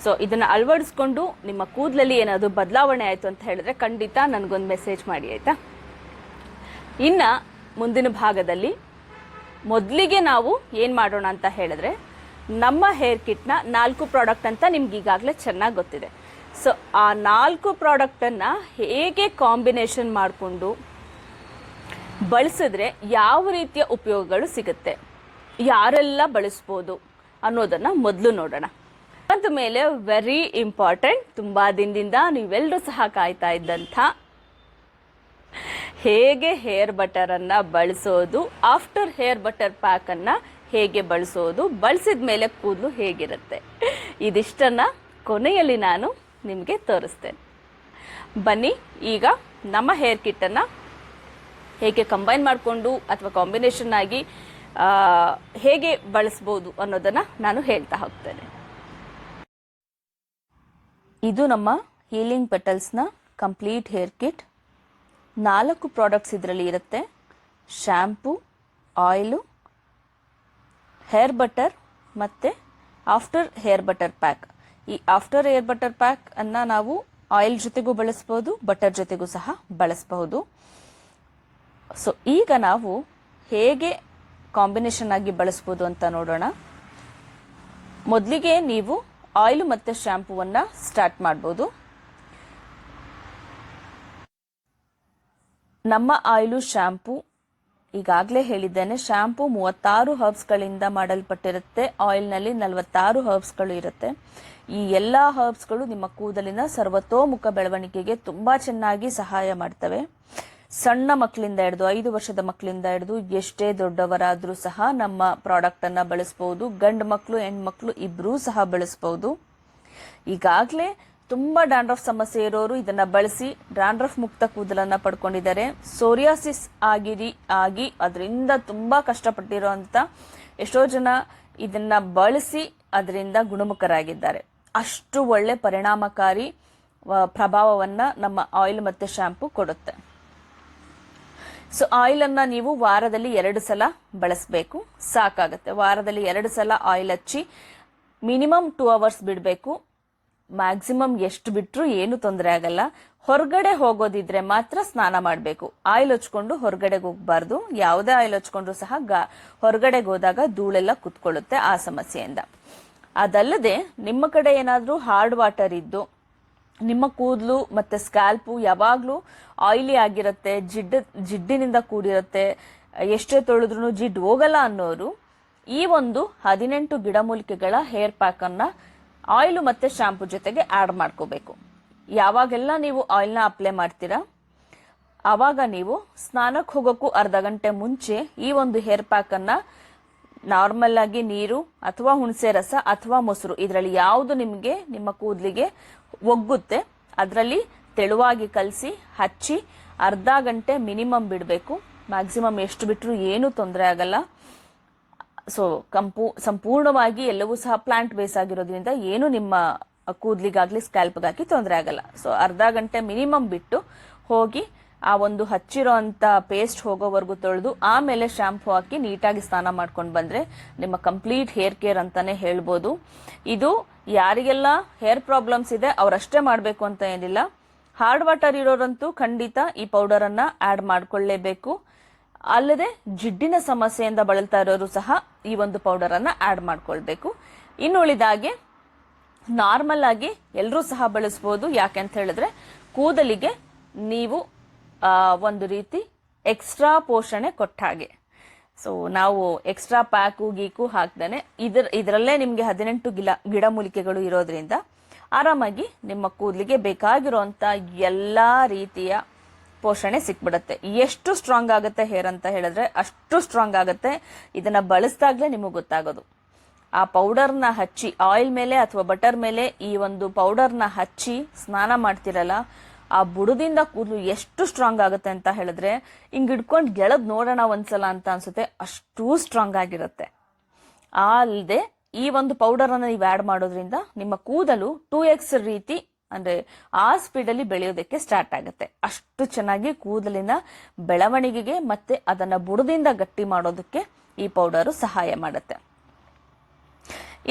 ಸೊ ಇದನ್ನು ಅಳವಡಿಸ್ಕೊಂಡು ನಿಮ್ಮ ಕೂದಲಲ್ಲಿ ಏನಾದರೂ ಬದಲಾವಣೆ ಆಯಿತು ಅಂತ ಹೇಳಿದ್ರೆ ಖಂಡಿತ ನನಗೊಂದು ಮೆಸೇಜ್ ಮಾಡಿ, ಆಯಿತಾ? ಇನ್ನು ಮುಂದಿನ ಭಾಗದಲ್ಲಿ ಮೊದಲಿಗೆ ನಾವು ಏನು ಮಾಡೋಣ ಅಂತ ಹೇಳಿದ್ರೆ, ನಮ್ಮ ಹೇರ್ ಕಿಟ್ನ 4 ಪ್ರಾಡಕ್ಟ್ ಅಂತ ನಿಮ್ಗೆ ಈಗಾಗಲೇ ಚೆನ್ನಾಗಿ ಗೊತ್ತಿದೆ. ಸೊ ಆ 4 ಪ್ರಾಡಕ್ಟನ್ನು ಹೇಗೆ ಕಾಂಬಿನೇಷನ್ ಮಾಡಿಕೊಂಡು ಬಳಸಿದ್ರೆ ಯಾವ ರೀತಿಯ ಉಪಯೋಗಗಳು ಸಿಗುತ್ತೆ, ಯಾರೆಲ್ಲ ಬಳಸ್ಬೋದು ಅನ್ನೋದನ್ನು ಮೊದಲು ನೋಡೋಣ. ಅದ ಮೇಲೆ ವೆರಿ ಇಂಪಾರ್ಟೆಂಟ್, ತುಂಬ ದಿನದಿಂದ ನೀವೆಲ್ಲರೂ ಸಹ ಕಾಯ್ತಾ ಇದ್ದಂಥ ಹೇಗೆ ಹೇರ್ ಬಟರನ್ನು ಬಳಸೋದು, ಆಫ್ಟರ್ ಹೇರ್ ಬಟರ್ ಪ್ಯಾಕನ್ನು ಹೇಗೆ ಬಳಸೋದು, ಬಳಸಿದ ಮೇಲೆ ಕೂದಲು ಹೇಗಿರುತ್ತೆ, ಇದಿಷ್ಟನ್ನು ಕೊನೆಯಲ್ಲಿ ನಾನು ನಿಮಗೆ ತೋರಿಸ್ತೇನೆ. ಬನ್ನಿ ಈಗ ನಮ್ಮ ಹೇರ್ ಕಿಟ್ಟನ್ನು ಹೇಗೆ ಕಂಬೈನ್ ಮಾಡಿಕೊಂಡು ಅಥವಾ ಕಾಂಬಿನೇಷನ್ ಆಗಿ ಹೇಗೆ ಬಳಸ್ಬೋದು ಅನ್ನೋದನ್ನು ನಾನು ಹೇಳ್ತಾ ಹೋಗ್ತೇನೆ. ಇದು ನಮ್ಮ ಹೀಲಿಂಗ್ ಪೆಟಲ್ಸ್ನ ಕಂಪ್ಲೀಟ್ ಹೇರ್ ಕಿಟ್. 4 ಪ್ರಾಡಕ್ಟ್ಸ್ ಇದರಲ್ಲಿ ಇರುತ್ತೆ: ಶ್ಯಾಂಪು, ಆಯಿಲು, ಹೇರ್ ಬಟರ್ ಮತ್ತು ಆಫ್ಟರ್ ಹೇರ್ ಬಟರ್ ಪ್ಯಾಕ್. ಈ ಆಫ್ಟರ್ ಹೇರ್ ಬಟರ್ ಪ್ಯಾಕ್ ಅನ್ನು ನಾವು ಆಯಿಲ್ ಜೊತೆಗೂ ಬಳಸ್ಬೋದು, ಬಟರ್ ಜೊತೆಗೂ ಸಹ ಬಳಸಬಹುದು. ಸೊ ಈಗ ನಾವು ಹೇಗೆ ಕಾಂಬಿನೇಷನ್ ಆಗಿ ಬಳಸ್ಬೋದು ಅಂತ ನೋಡೋಣ. ಮೊದಲಿಗೆ ನೀವು ಆಯಿಲ್ ಮತ್ತು ಶ್ಯಾಂಪೂವನ್ನು ಸ್ಟಾರ್ಟ್ ಮಾಡ್ಬೋದು. ನಮ್ಮ ಆಯಿಲು ಶ್ಯಾಂಪೂ ಈಗಾಗಲೇ ಹೇಳಿದ್ದೇನೆ, ಶ್ಯಾಂಪೂ 36 ಹರ್ಬ್ಸ್ಗಳಿಂದ ಮಾಡಲ್ಪಟ್ಟಿರುತ್ತೆ, ಆಯಿಲ್ನಲ್ಲಿ 46 ಹರ್ಬ್ಸ್ಗಳು ಇರುತ್ತೆ. ಈ ಎಲ್ಲ ಹರ್ಬ್ಸ್ಗಳು ನಿಮ್ಮ ಕೂದಲಿನ ಸರ್ವತೋಮುಖ ಬೆಳವಣಿಗೆಗೆ ತುಂಬ ಚೆನ್ನಾಗಿ ಸಹಾಯ ಮಾಡ್ತವೆ. ಸಣ್ಣ ಮಕ್ಕಳಿಂದ ಹಿಡಿದು 5 ವರ್ಷದ ಮಕ್ಕಳಿಂದ ಹಿಡಿದು ಎಷ್ಟೇ ದೊಡ್ಡವರಾದರೂ ಸಹ ನಮ್ಮ ಪ್ರಾಡಕ್ಟನ್ನು ಬಳಸ್ಬೋದು. ಗಂಡು ಮಕ್ಕಳು ಹೆಣ್ಮಕ್ಳು ಇಬ್ಬರೂ ಸಹ ಬಳಸ್ಬೋದು. ಈಗಾಗಲೇ ತುಂಬ ಡ್ಯಾಂಡ್ರಫ್ ಸಮಸ್ಯೆ ಇರೋರು ಇದನ್ನು ಬಳಸಿ ಡ್ಯಾಂಡ್ರಫ್ ಮುಕ್ತ ಕೂದಲನ್ನು ಪಡ್ಕೊಂಡಿದ್ದಾರೆ. ಸೋರಿಯಾಸಿಸ್ ಆಗಿ ಅದರಿಂದ ತುಂಬ ಕಷ್ಟಪಟ್ಟಿರೋಂಥ ಎಷ್ಟೋ ಜನ ಇದನ್ನು ಬಳಸಿ ಅದರಿಂದ ಗುಣಮುಖರಾಗಿದ್ದಾರೆ. ಅಷ್ಟು ಒಳ್ಳೆ ಪರಿಣಾಮಕಾರಿ ಪ್ರಭಾವವನ್ನು ನಮ್ಮ ಆಯಿಲ್ ಮತ್ತು ಶ್ಯಾಂಪು ಕೊಡುತ್ತೆ. ಸೊ ಆಯಿಲನ್ನು ನೀವು ವಾರದಲ್ಲಿ 2 ಸಲ ಬಳಸಬೇಕು, ಸಾಕಾಗುತ್ತೆ. ವಾರದಲ್ಲಿ 2 ಸಲ ಆಯಿಲ್ ಹಚ್ಚಿ ಮಿನಿಮಮ್ 2 ಅವರ್ಸ್ ಬಿಡಬೇಕು. ಮ್ಯಾಕ್ಸಿಮಮ್ ಎಷ್ಟು ಬಿಟ್ಟರು ಏನು ತೊಂದರೆ ಆಗಲ್ಲ. ಹೊರಗಡೆ ಹೋಗೋದಿದ್ರೆ ಮಾತ್ರ ಸ್ನಾನ ಮಾಡಬೇಕು. ಆಯಿಲ್ ಹಚ್ಕೊಂಡು ಹೊರಗಡೆಗೆ ಹೋಗಬಾರ್ದು. ಯಾವುದೇ ಆಯಿಲ್ ಹಚ್ಕೊಂಡ್ರು ಸಹ ಹೊರಗಡೆಗೆ ಹೋದಾಗ ಧೂಳೆಲ್ಲ ಕುತ್ಕೊಳ್ಳುತ್ತೆ ಆ ಸಮಸ್ಯೆಯಿಂದ. ಅದಲ್ಲದೆ ನಿಮ್ಮ ಕಡೆ ಏನಾದರೂ ಹಾರ್ಡ್ ವಾಟರ್ ಇದ್ದು ನಿಮ್ಮ ಕೂದಲು ಮತ್ತು ಸ್ಕ್ಯಾಲ್ಪು ಯಾವಾಗಲೂ ಆಯಿಲಿ ಆಗಿರುತ್ತೆ, ಜಿಡ್ಡಿನಿಂದ ಕೂಡಿರುತ್ತೆ, ಎಷ್ಟೇ ತೊಳೆದ್ರೂ ಜಿಡ್ಡು ಹೋಗಲ್ಲ ಅನ್ನೋರು ಈ ಒಂದು 18 ಗಿಡಮೂಲಿಕೆಗಳ ಹೇರ್ ಪ್ಯಾಕನ್ನು ಆಯಿಲ್ ಮತ್ತೆ ಶಾಂಪು ಜೊತೆಗೆ ಆಡ್ ಮಾಡ್ಕೋಬೇಕು. ಯಾವಾಗೆಲ್ಲ ನೀವು ಆಯಿಲ್ನ ಅಪ್ಲೈ ಮಾಡ್ತೀರಾ ಆವಾಗ ನೀವು ಸ್ನಾನಕ್ಕೆ ಹೋಗೋಕ್ಕೂ ಅರ್ಧ ಗಂಟೆ ಮುಂಚೆ ಈ ಒಂದು ಹೇರ್ ಪ್ಯಾಕ್ ಅನ್ನ ನಾರ್ಮಲ್ ಆಗಿ ನೀರು ಅಥವಾ ಹುಣಸೆ ರಸ ಅಥವಾ ಮೊಸರು ಇದರಲ್ಲಿ ಯಾವುದು ನಿಮಗೆ ನಿಮ್ಮ ಕೂದಲಿಗೆ ಒಗ್ಗುತ್ತೆ ಅದರಲ್ಲಿ ತೆಳುವಾಗಿ ಕಲಸಿ ಹಚ್ಚಿ ಅರ್ಧ ಗಂಟೆ ಮಿನಿಮಮ್ ಬಿಡಬೇಕು. ಮ್ಯಾಕ್ಸಿಮಮ್ ಎಷ್ಟು ಬಿಟ್ಟರು ಏನೂ ತೊಂದರೆ ಆಗಲ್ಲ. ಸೊ ಸಂಪೂರ್ಣವಾಗಿ ಎಲ್ಲವೂ ಸಹ ಪ್ಲಾಂಟ್ ಬೇಸ್ ಆಗಿರೋದ್ರಿಂದ ಏನು ನಿಮ್ಮ ಕೂದಲಿಗಾಗ್ಲಿ ಸ್ಕ್ಯಾಲ್ಪ್ಗಾಗ್ಲಿ ತೊಂದರೆ ಆಗಲ್ಲ. ಸೊ ಅರ್ಧ ಗಂಟೆ ಮಿನಿಮಮ್ ಬಿಟ್ಟು ಹೋಗಿ ಆ ಒಂದು ಹಚ್ಚಿರೋ ಅಂತ ಪೇಸ್ಟ್ ಹೋಗೋವರೆಗೂ ತೊಳೆದು ಆಮೇಲೆ ಶಾಂಪೂ ಹಾಕಿ ನೀಟಾಗಿ ಸ್ನಾನ ಮಾಡ್ಕೊಂಡು ಬಂದ್ರೆ ನಿಮ್ಮ ಕಂಪ್ಲೀಟ್ ಹೇರ್ ಕೇರ್ ಅಂತಾನೆ ಹೇಳ್ಬೋದು. ಇದು ಯಾರಿಗೆಲ್ಲ ಹೇರ್ ಪ್ರಾಬ್ಲಮ್ಸ್ ಇದೆ ಅವರಷ್ಟೇ ಮಾಡಬೇಕು ಅಂತ ಏನಿಲ್ಲ. ಹಾರ್ಡ್ ವಾಟರ್ ಇರೋರಂತೂ ಖಂಡಿತ ಈ ಪೌಡರ್ ಅನ್ನ ಆಡ್ ಮಾಡ್ಕೊಳ್ಳೇಬೇಕು. ಅಲ್ಲದೆ ಜಿಡ್ಡಿನ ಸಮಸ್ಯೆಯಿಂದ ಬಳಲ್ತಾ ಇರೋರು ಸಹ ಈ ಒಂದು ಪೌಡರ್ ಅನ್ನ ಆಡ್ ಮಾಡ್ಕೊಳ್ಬೇಕು. ಇನ್ನು ಉಳಿದಾಗೆ ನಾರ್ಮಲ್ ಆಗಿ ಎಲ್ಲರೂ ಸಹ ಬಳಸಬಹುದು. ಯಾಕೆಂತ ಹೇಳಿದ್ರೆ ಕೂದಲಿಗೆ ನೀವು ಒಂದು ರೀತಿ ಎಕ್ಸ್ಟ್ರಾ ಪೋಷಣೆ ಕೊಟ್ಟ ಹಾಗೆ. ಸೊ ನಾವು ಎಕ್ಸ್ಟ್ರಾ ಪ್ಯಾಕು ಗೀಕು ಹಾಕ್ದೇನೆ ಇದರಲ್ಲೇ ನಿಮಗೆ 18 ಗಿಡಮೂಲಿಕೆಗಳು ಇರೋದ್ರಿಂದ ಆರಾಮಾಗಿ ನಿಮ್ಮ ಕೂದಲಿಗೆ ಬೇಕಾಗಿರುವಂತ ಎಲ್ಲಾ ರೀತಿಯ ಪೋಷಣೆ ಸಿಕ್ಬಿಡುತ್ತೆ. ಎಷ್ಟು ಸ್ಟ್ರಾಂಗ್ ಆಗುತ್ತೆ ಹೇರ್ ಅಂತ ಹೇಳಿದ್ರೆ ಅಷ್ಟು ಸ್ಟ್ರಾಂಗ್ ಆಗುತ್ತೆ. ಇದನ್ನ ಬಳಸಿದಾಗ್ಲೇ ನಿಮಗೆ ಗೊತ್ತಾಗೋದು. ಆ ಪೌಡರ್ನ ಹಚ್ಚಿ ಆಯಿಲ್ ಮೇಲೆ ಅಥವಾ ಬಟರ್ ಮೇಲೆ ಈ ಒಂದು ಪೌಡರ್ನ ಹಚ್ಚಿ ಸ್ನಾನ ಮಾಡ್ತಿರಲ್ಲ ಆ ಬುಡದಿಂದ ಕೂದಲು ಎಷ್ಟು ಸ್ಟ್ರಾಂಗ್ ಆಗುತ್ತೆ ಅಂತ ಹೇಳಿದ್ರೆ ಹಿಂಗ್ ಹಿಡ್ಕೊಂಡು ಗೆಳದ್ ನೋಡೋಣ ಒಂದ್ಸಲ ಅಂತ ಅನ್ಸುತ್ತೆ. ಅಷ್ಟು ಸ್ಟ್ರಾಂಗ್ ಆಗಿರುತ್ತೆ. ಅಲ್ಲದೆ ಈ ಒಂದು ಪೌಡರ್ ಅನ್ನ ನೀವು ಆಡ್ ಮಾಡೋದ್ರಿಂದ ನಿಮ್ಮ ಕೂದಲು 2x ರೀತಿ ಅಂದ್ರೆ ಆ ಸ್ಪೀಡ್ ಅಲ್ಲಿ ಬೆಳೆಯೋದಕ್ಕೆ ಸ್ಟಾರ್ಟ್ ಆಗುತ್ತೆ. ಅಷ್ಟು ಚೆನ್ನಾಗಿ ಕೂದಲಿನ ಬೆಳವಣಿಗೆಗೆ ಮತ್ತೆ ಅದನ್ನ ಬುಡದಿಂದ ಗಟ್ಟಿ ಮಾಡೋದಕ್ಕೆ ಈ ಪೌಡರ್ ಸಹಾಯ ಮಾಡುತ್ತೆ.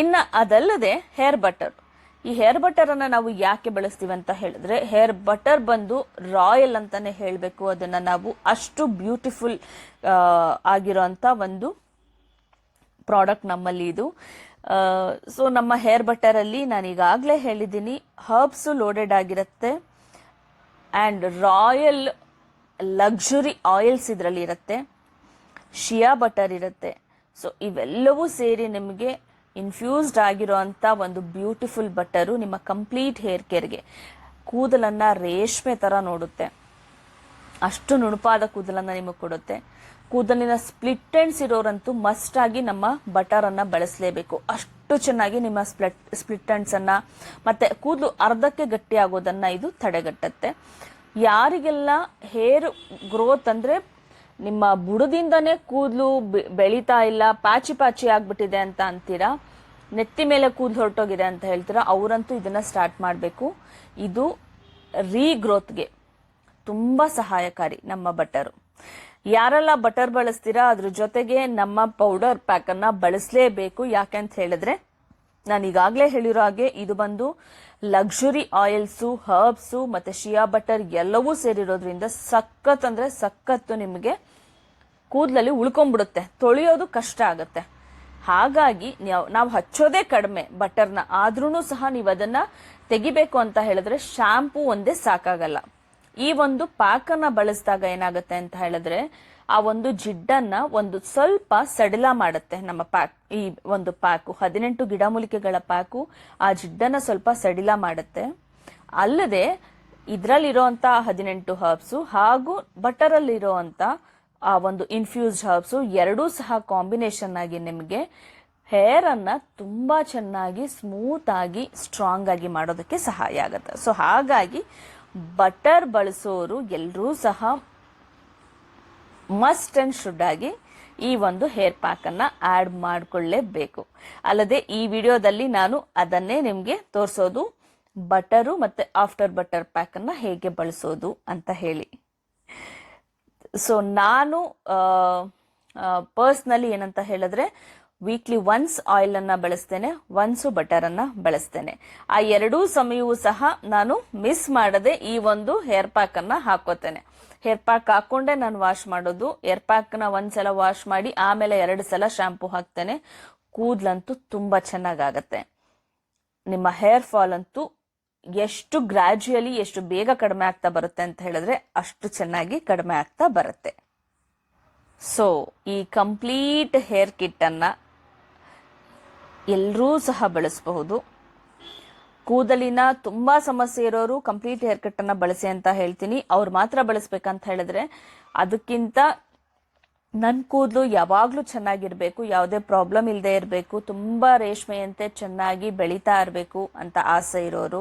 ಇನ್ನ ಅದಲ್ಲದೆ ಹೇರ್ ಬಟರ್. ಈ ಹೇರ್ ಬಟರ್ ಅನ್ನ ನಾವು ಯಾಕೆ ಬಳಸ್ತೀವಿ ಅಂತ ಹೇಳಿದ್ರೆ ಹೇರ್ ಬಟರ್ ಬಂದು ರಾಯಲ್ ಅಂತಾನೆ ಹೇಳ್ಬೇಕು. ಅದನ್ನ ನಾವು ಅಷ್ಟು ಬ್ಯೂಟಿಫುಲ್ ಆಗಿರೋಂತ ಒಂದು ಪ್ರಾಡಕ್ಟ್ ನಮ್ಮಲ್ಲಿ ಇದು. ಸೊ ನಮ್ಮ ಹೇರ್ ಬಟರ್ ಅಲ್ಲಿ ನಾನು ಈಗಾಗಲೇ ಹೇಳಿದ್ದೀನಿ ಹರ್ಬ್ಸ್ ಲೋಡೆಡ್ ಆಗಿರುತ್ತೆ ಅಂಡ್ ರಾಯಲ್ ಲಕ್ಸುರಿ ಆಯಿಲ್ಸ್ ಇದರಲ್ಲಿ ಇರುತ್ತೆ, ಶಿಯಾ ಬಟರ್ ಇರುತ್ತೆ. ಸೊ ಇವೆಲ್ಲವೂ ಸೇರಿ ನಿಮಗೆ ಇನ್ಫ್ಯೂಸ್ಡ್ ಆಗಿರೋಂಥ ಒಂದು ಬ್ಯೂಟಿಫುಲ್ ಬಟರು ನಿಮ್ಮ ಕಂಪ್ಲೀಟ್ ಹೇರ್ ಕೇರ್ಗೆ ಕೂದಲನ್ನ ರೇಷ್ಮೆ ತರ ನೋಡುತ್ತೆ. ಅಷ್ಟು ನುಣುಪಾದ ಕೂದಲನ್ನ ನಿಮಗೆ ಕೊಡುತ್ತೆ. ಕೂದಲಿನ ಸ್ಪ್ಲಿಟ್ ಎಂಡ್ಸ್ ಇರೋರಂತೂ ಮಸ್ಟ್ ಆಗಿ ನಮ್ಮ ಬಟರ್ ಅನ್ನ ಬಳಸಲೇಬೇಕು. ಅಷ್ಟು ಚೆನ್ನಾಗಿ ನಿಮ್ಮ ಸ್ಪ್ಲಿಟ್ ಎಂಡ್ಸ್ ಅನ್ನ ಮತ್ತೆ ಕೂದಲು ಅರ್ಧಕ್ಕೆ ಗಟ್ಟಿ ಆಗೋದನ್ನ ಇದು ತಡೆಗಟ್ಟುತ್ತೆ. ಯಾರಿಗೆಲ್ಲ ಹೇರ್ ಗ್ರೋತ್ ಅಂದ್ರೆ ನಿಮ್ಮ ಬುಡದಿಂದನೇ ಕೂದಲು ಬೆಳೀತಾ ಇಲ್ಲ, ಪಾಚಿ ಪಾಚಿ ಆಗ್ಬಿಟ್ಟಿದೆ ಅಂತ ಅಂತೀರಾ, ನೆತ್ತಿ ಮೇಲೆ ಕೂದಲು ಹೊರಟೋಗಿದೆ ಅಂತ ಹೇಳ್ತೀರಾ, ಅವರಂತೂ ಇದನ್ನ ಸ್ಟಾರ್ಟ್ ಮಾಡಬೇಕು. ಇದು ರೀಗ್ರೋತ್ಗೆ ತುಂಬಾ ಸಹಾಯಕಾರಿ ನಮ್ಮ ಬಟರು. ಯಾರೆಲ್ಲ ಬಟರ್ ಬಳಸ್ತೀರಾ ಅದ್ರ ಜೊತೆಗೆ ನಮ್ಮ ಪೌಡರ್ ಪ್ಯಾಕ್ ಅನ್ನ ಬಳಸಲೇಬೇಕು. ಯಾಕೆಂತ ಹೇಳಿದ್ರೆ ನಾನು ಈಗಾಗಲೇ ಹೇಳಿರೋ ಹಾಗೆ ಇದು ಬಂದು ಲಕ್ಸುರಿ ಆಯಿಲ್ಸು, ಹರ್ಬ್ಸು ಮತ್ತೆ ಶಿಯಾ ಬಟರ್ ಎಲ್ಲವೂ ಸೇರಿರೋದ್ರಿಂದ ಸಖತ್ ಅಂದ್ರೆ ಸಖತ್ತು ನಿಮಗೆ ಕೂದಲಲ್ಲಿ ಉಳ್ಕೊಂಡ್ಬಿಡುತ್ತೆ. ತೊಳೆಯೋದು ಕಷ್ಟ ಆಗತ್ತೆ. ಹಾಗಾಗಿ ನಾವು ಹಚ್ಚೋದೇ ಕಡಿಮೆ ಬಟರ್ನ, ಆದ್ರೂ ಸಹ ನೀವು ಅದನ್ನ ತೆಗಿಬೇಕು ಅಂತ ಹೇಳಿದ್ರೆ ಶಾಂಪೂ ಒಂದೇ ಸಾಕಾಗಲ್ಲ. ಈ ಒಂದು ಪ್ಯಾಕ್ ಅನ್ನ ಬಳಸಿದಾಗ ಏನಾಗುತ್ತೆ ಅಂತ ಹೇಳಿದ್ರೆ ಆ ಒಂದು ಜಿಡ್ಡನ್ನ ಒಂದು ಸ್ವಲ್ಪ ಸಡಿಲ ಮಾಡುತ್ತೆ. ನಮ್ಮ ಪ್ಯಾಕ್, ಈ ಒಂದು ಪ್ಯಾಕು 18 ಗಿಡಮೂಲಿಕೆಗಳ ಪ್ಯಾಕು ಆ ಜಿಡ್ಡನ್ನ ಸ್ವಲ್ಪ ಸಡಿಲ ಮಾಡುತ್ತೆ. ಅಲ್ಲದೆ ಇದರಲ್ಲಿರುವಂತ 18 ಹರ್ಬ್ಸು ಹಾಗೂ ಬಟರ್ ಅಲ್ಲಿ ಇರುವಂತ ಆ ಒಂದು ಇನ್ಫ್ಯೂಸ್ಡ್ ಹರ್ಬ್ಸು ಎರಡೂ ಸಹ ಕಾಂಬಿನೇಷನ್ ಆಗಿ ನಿಮಗೆ ಹೇರ್ ಅನ್ನ ತುಂಬಾ ಚೆನ್ನಾಗಿ ಸ್ಮೂತ್ ಆಗಿ ಸ್ಟ್ರಾಂಗ್ ಆಗಿ ಮಾಡೋದಕ್ಕೆ ಸಹಾಯ ಆಗುತ್ತೆ. ಸೊ ಹಾಗಾಗಿ ಬಟರ್ ಬಳಸೋರು ಎಲ್ಲರೂ ಸಹ ಮಸ್ಟ್ ಅಂಡ್ ಶುಡ್ ಆಗಿ ಈ ಒಂದು ಹೇರ್ ಪ್ಯಾಕ್ ಅನ್ನ ಆಡ್ ಮಾಡ್ಕೊಳ್ಳೇಬೇಕು. ಅಲ್ಲದೆ ಈ ವಿಡಿಯೋದಲ್ಲಿ ನಾನು ಅದನ್ನೇ ನಿಮ್ಗೆ ತೋರಿಸೋದು, ಬಟರು ಮತ್ತೆ ಆಫ್ಟರ್ ಬಟರ್ ಪ್ಯಾಕ್ ಅನ್ನ ಹೇಗೆ ಬಳಸೋದು ಅಂತ ಹೇಳಿ. ಸೊ ನಾನು ಪರ್ಸ್ನಲಿ ಏನಂತ ಹೇಳಿದ್ರೆ ವೀಕ್ಲಿ ಒನ್ಸ್ ಆಯಿಲ್ ಅನ್ನ ಬಳಸ್ತೇನೆ, ಒನ್ಸು ಬಟರ್ ಅನ್ನ ಬಳಸ್ತೇನೆ. ಆ ಎರಡೂ ಸಮಯವೂ ಸಹ ನಾನು ಮಿಸ್ ಮಾಡದೆ ಈ ಒಂದು ಹೇರ್ ಪ್ಯಾಕ್ ಅನ್ನ ಹಾಕೋತೇನೆ. ಹೇರ್ ಪ್ಯಾಕ್ ಹಾಕೊಂಡೆ ನಾನು ವಾಶ್ ಮಾಡೋದು. ಹೇರ್ ಪ್ಯಾಕ್ ನ ಒಂದ್ಸಲ ವಾಶ್ ಮಾಡಿ ಆಮೇಲೆ 2 ಸಲ ಶಾಂಪೂ ಹಾಕ್ತೇನೆ. ಕೂದ್ಲಂತೂ ತುಂಬಾ ಚೆನ್ನಾಗಾಗತ್ತೆ. ನಿಮ್ಮ ಹೇರ್ ಫಾಲ್ ಅಂತೂ ಎಷ್ಟು ಗ್ರಾಜುಯಲಿ ಎಷ್ಟು ಬೇಗ ಕಡಿಮೆ ಆಗ್ತಾ ಬರುತ್ತೆ ಅಂತ ಹೇಳಿದ್ರೆ ಅಷ್ಟು ಚೆನ್ನಾಗಿ ಕಡಿಮೆ ಆಗ್ತಾ ಬರುತ್ತೆ. ಸೊ ಈ ಕಂಪ್ಲೀಟ್ ಹೇರ್ ಕಿಟ್ ಅನ್ನ ಎಲ್ಲರೂ ಸಹ ಬಳಸಬಹುದು. ಕೂದಲಿನ ತುಂಬಾ ಸಮಸ್ಯೆ ಇರೋರು ಕಂಪ್ಲೀಟ್ ಹೇರ್ ಕಟ್ ಅನ್ನ ಬಳಸಿ ಅಂತ ಹೇಳ್ತೀನಿ. ಅವ್ರು ಮಾತ್ರ ಬಳಸ್ಬೇಕಂತ ಹೇಳಿದ್ರೆ ಅದಕ್ಕಿಂತ ನನ್ನ ಕೂದಲು ಯಾವಾಗ್ಲೂ ಚೆನ್ನಾಗಿರ್ಬೇಕು, ಯಾವುದೇ ಪ್ರಾಬ್ಲಮ್ ಇಲ್ಲದೆ ಇರಬೇಕು, ತುಂಬಾ ರೇಷ್ಮೆಯಂತೆ ಚೆನ್ನಾಗಿ ಬೆಳೀತಾ ಇರಬೇಕು ಅಂತ ಆಸೆ ಇರೋರು,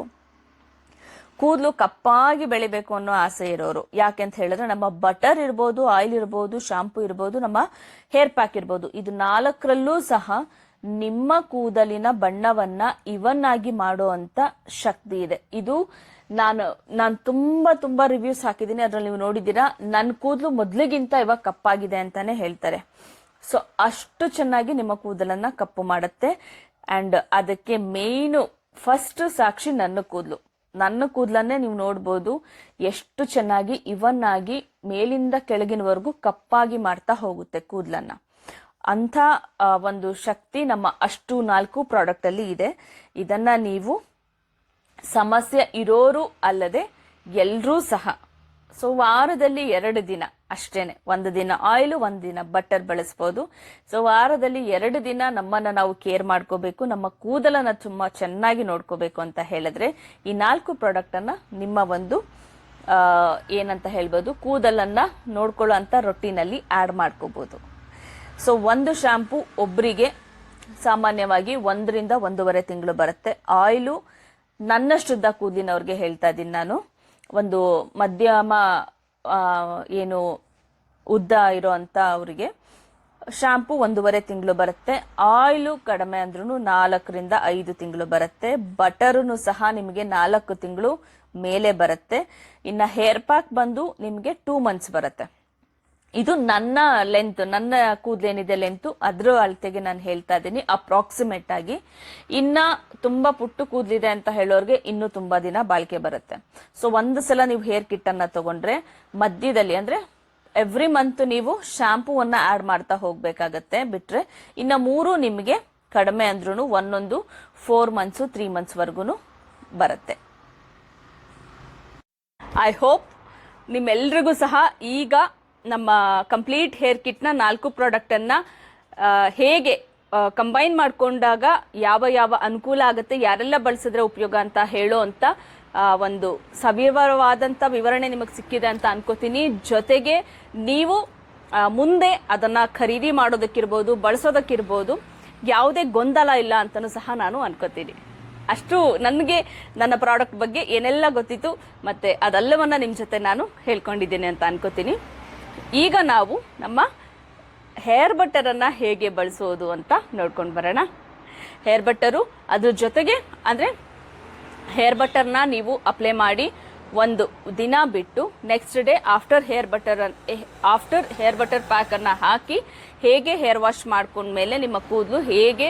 ಕೂದಲು ಕಪ್ಪಾಗಿ ಬೆಳಿಬೇಕು ಅನ್ನೋ ಆಸೆ ಇರೋರು, ಯಾಕೆಂತ ಹೇಳಿದ್ರೆ ನಮ್ಮ ಬಟರ್ ಇರ್ಬೋದು, ಆಯಿಲ್ ಇರ್ಬೋದು, ಶಾಂಪೂ ಇರ್ಬೋದು, ನಮ್ಮ ಹೇರ್ ಪ್ಯಾಕ್ ಇರ್ಬೋದು, ಇದು 4ರಲ್ಲೂ ಸಹ ನಿಮ್ಮ ಕೂದಲಿನ ಬಣ್ಣವನ್ನ ಇವನ್ ಆಗಿ ಮಾಡುವಂತ ಶಕ್ತಿ ಇದೆ. ಇದು ನಾನು ತುಂಬಾ ರಿವ್ಯೂಸ್ ಹಾಕಿದ್ದೀನಿ, ಅದ್ರಲ್ಲಿ ನೀವು ನೋಡಿದ್ದೀರಾ. ನನ್ನ ಕೂದಲು ಮೊದ್ಲಿಗಿಂತ ಇವಾಗ ಕಪ್ಪಾಗಿದೆ ಅಂತಾನೆ ಹೇಳ್ತಾರೆ. ಸೊ ಅಷ್ಟು ಚೆನ್ನಾಗಿ ನಿಮ್ಮ ಕೂದಲನ್ನ ಕಪ್ಪು ಮಾಡುತ್ತೆ. ಅಂಡ್ ಅದಕ್ಕೆ ಮೇಯ್ನು ಫಸ್ಟ್ ಸಾಕ್ಷಿ ನನ್ನ ಕೂದಲನ್ನೇ ನೀವು ನೋಡ್ಬೋದು ಎಷ್ಟು ಚೆನ್ನಾಗಿ ಇವನ್ ಆಗಿ ಮೇಲಿಂದ ಕೆಳಗಿನವರೆಗೂ ಕಪ್ಪಾಗಿ ಮಾಡ್ತಾ ಹೋಗುತ್ತೆ ಕೂದಲನ್ನ. ಅಂಥ ಒಂದು ಶಕ್ತಿ ನಮ್ಮ ಅಷ್ಟು 4 ಪ್ರಾಡಕ್ಟ್ ಅಲ್ಲಿ ಇದೆ. ಇದನ್ನ ನೀವು ಸಮಸ್ಯೆ ಇರೋರು ಅಲ್ಲದೆ ಎಲ್ರೂ ಸಹ ಸೊ ವಾರದಲ್ಲಿ 2 ದಿನ ಅಷ್ಟೇನೆ, 1 ದಿನ ಆಯಿಲ್ 1 ದಿನ ಬಟರ್ ಬಳಸ್ಬೋದು. ಸೊ ವಾರದಲ್ಲಿ 2 ದಿನ ನಮ್ಮನ್ನ ನಾವು ಕೇರ್ ಮಾಡ್ಕೋಬೇಕು, ನಮ್ಮ ಕೂದಲನ್ನ ತುಂಬಾ ಚೆನ್ನಾಗಿ ನೋಡ್ಕೋಬೇಕು ಅಂತ ಹೇಳಿದ್ರೆ ಈ 4 ಪ್ರಾಡಕ್ಟ್ ಅನ್ನ ನಿಮ್ಮ ಒಂದು ಏನಂತ ಹೇಳ್ಬೋದು ಕೂದಲನ್ನ ನೋಡ್ಕೊಳ್ಳೋ ಅಂತ ರೊಟ್ಟಿನಲ್ಲಿ ಆಡ್ ಮಾಡ್ಕೋಬಹುದು. ಸೊ ಒಂದು ಶಾಂಪೂ ಒಬ್ಬರಿಗೆ ಸಾಮಾನ್ಯವಾಗಿ 1 ರಿಂದ 1.5 ತಿಂಗಳು ಬರುತ್ತೆ. ಆಯಿಲು ನನ್ನಷ್ಟುದ್ದ ಕೂದಲಿನವ್ರಿಗೆ ಹೇಳ್ತಾ ಇದ್ದೀನಿ ನಾನು, ಒಂದು ಮಧ್ಯಮ ಏನು ಉದ್ದ ಇರೋ ಅಂತ ಅವರಿಗೆ ಶಾಂಪೂ 1.5 ತಿಂಗಳು ಬರುತ್ತೆ. ಆಯಿಲು ಕಡಿಮೆ ಅಂದ್ರೂ 4 ರಿಂದ 5 ತಿಂಗಳು ಬರುತ್ತೆ. ಬಟರ್ನು ಸಹ ನಿಮಗೆ 4 ತಿಂಗಳು ಮೇಲೆ ಬರುತ್ತೆ. ಇನ್ನ ಹೇರ್ ಪ್ಯಾಕ್ ಬಂದು ನಿಮಗೆ 2 ಮಂತ್ಸ್ ಬರುತ್ತೆ. ಇದು ನನ್ನ ಲೆಂತ್, ನನ್ನ ಕೂದಲೇನಿದೆ ಲೆಂತ್ ಅದ್ರ ಅಳತೆಗೆ ನಾನು ಹೇಳ್ತಾ ಇದ್ದೀನಿ ಅಪ್ರಾಕ್ಸಿಮೇಟ್ ಆಗಿ. ಇನ್ನ ತುಂಬಾ ಪುಟ್ಟು ಕೂದಲಿದೆ ಅಂತ ಹೇಳೋರ್ಗೆ ಇನ್ನೂ ತುಂಬಾ ದಿನ ಬಾಳಿಕೆ ಬರುತ್ತೆ. ಸೊ ಒಂದು ಸಲ ನೀವು ಹೇರ್ ಕಿಟ್ ಅನ್ನ ತಗೊಂಡ್ರೆ ಮಧ್ಯದಲ್ಲಿ ಅಂದ್ರೆ ಎವ್ರಿ ಮಂತ್ ನೀವು ಶಾಂಪೂವನ್ನ ಆಡ್ ಮಾಡ್ತಾ ಹೋಗ್ಬೇಕಾಗತ್ತೆ. ಬಿಟ್ರೆ ಇನ್ನ 3 ನಿಮಗೆ ಕಡಿಮೆ ಅಂದ್ರೂ ಒಂದೊಂದು 4 ಮಂತ್ಸ್ 3 ಮಂತ್ಸ್ ವರ್ಗುನು ಬರುತ್ತೆ. ಐ ಹೋಪ್ ನಿಮ್ಮೆಲ್ರಿಗೂ ಸಹ ಈಗ ನಮ್ಮ ಕಂಪ್ಲೀಟ್ ಹೇರ್ ಕಿಟ್ನ 4 ಪ್ರಾಡಕ್ಟ್ ಅನ್ನ ಹೇಗೆ ಕಂಬೈನ್ ಮಾಡ್ಕೊಂಡಾಗ ಯಾವ ಅನುಕೂಲ ಆಗುತ್ತೆ, ಯಾರೆಲ್ಲ ಬಳಸಿದ್ರೆ ಉಪಯೋಗ ಅಂತ ಹೇಳೋ ಅಂತ ಒಂದು ಸವಿವರವಾದಂತ ವಿವರಣೆ ನಿಮಗೆ ಸಿಕ್ಕಿದೆ ಅಂತ ಅನ್ಕೋತೀನಿ. ಜೊತೆಗೆ ನೀವು ಮುಂದೆ ಅದನ್ನ ಖರೀದಿ ಮಾಡೋದಕ್ಕಿರ್ಬೋದು, ಬಳಸೋದಕ್ಕಿರ್ಬೋದು ಯಾವುದೇ ಗೊಂದಲ ಇಲ್ಲ ಅಂತನೂ ಸಹ ನಾನು ಅನ್ಕೋತೀನಿ. ಅಷ್ಟು ನನಗೆ ನನ್ನ ಪ್ರಾಡಕ್ಟ್ ಬಗ್ಗೆ ಏನೆಲ್ಲ ಗೊತ್ತಿತ್ತು ಮತ್ತೆ ಅದೆಲ್ಲವನ್ನ ನಿಮ್ಮ ಜೊತೆ ನಾನು ಹೇಳ್ಕೊಂಡಿದ್ದೇನೆ ಅಂತ ಅನ್ಕೋತೀನಿ. ಈಗ ನಾವು ನಮ್ಮ ಹೇರ್ ಬಟರ್ ಅನ್ನ ಹೇಗೆ ಬಳಸೋದು ಅಂತ ನೋಡ್ಕೊಂಡು ಬರೋಣ. ಹೇರ್ ಬಟರು ಅದ್ರ ಜೊತೆಗೆ ಅಂದ್ರೆ ಹೇರ್ ಬಟರ್ನ ನೀವು ಅಪ್ಲೈ ಮಾಡಿ 1 ದಿನ ಬಿಟ್ಟು next day after hair butter pack ಅನ್ನ ಹಾಕಿ ಹೇಗೆ ಹೇರ್ ವಾಶ್ ಮಾಡ್ಕೊಂಡ್ಮೇಲೆ ನಿಮ್ಮ ಕೂದಲು ಹೇಗೆ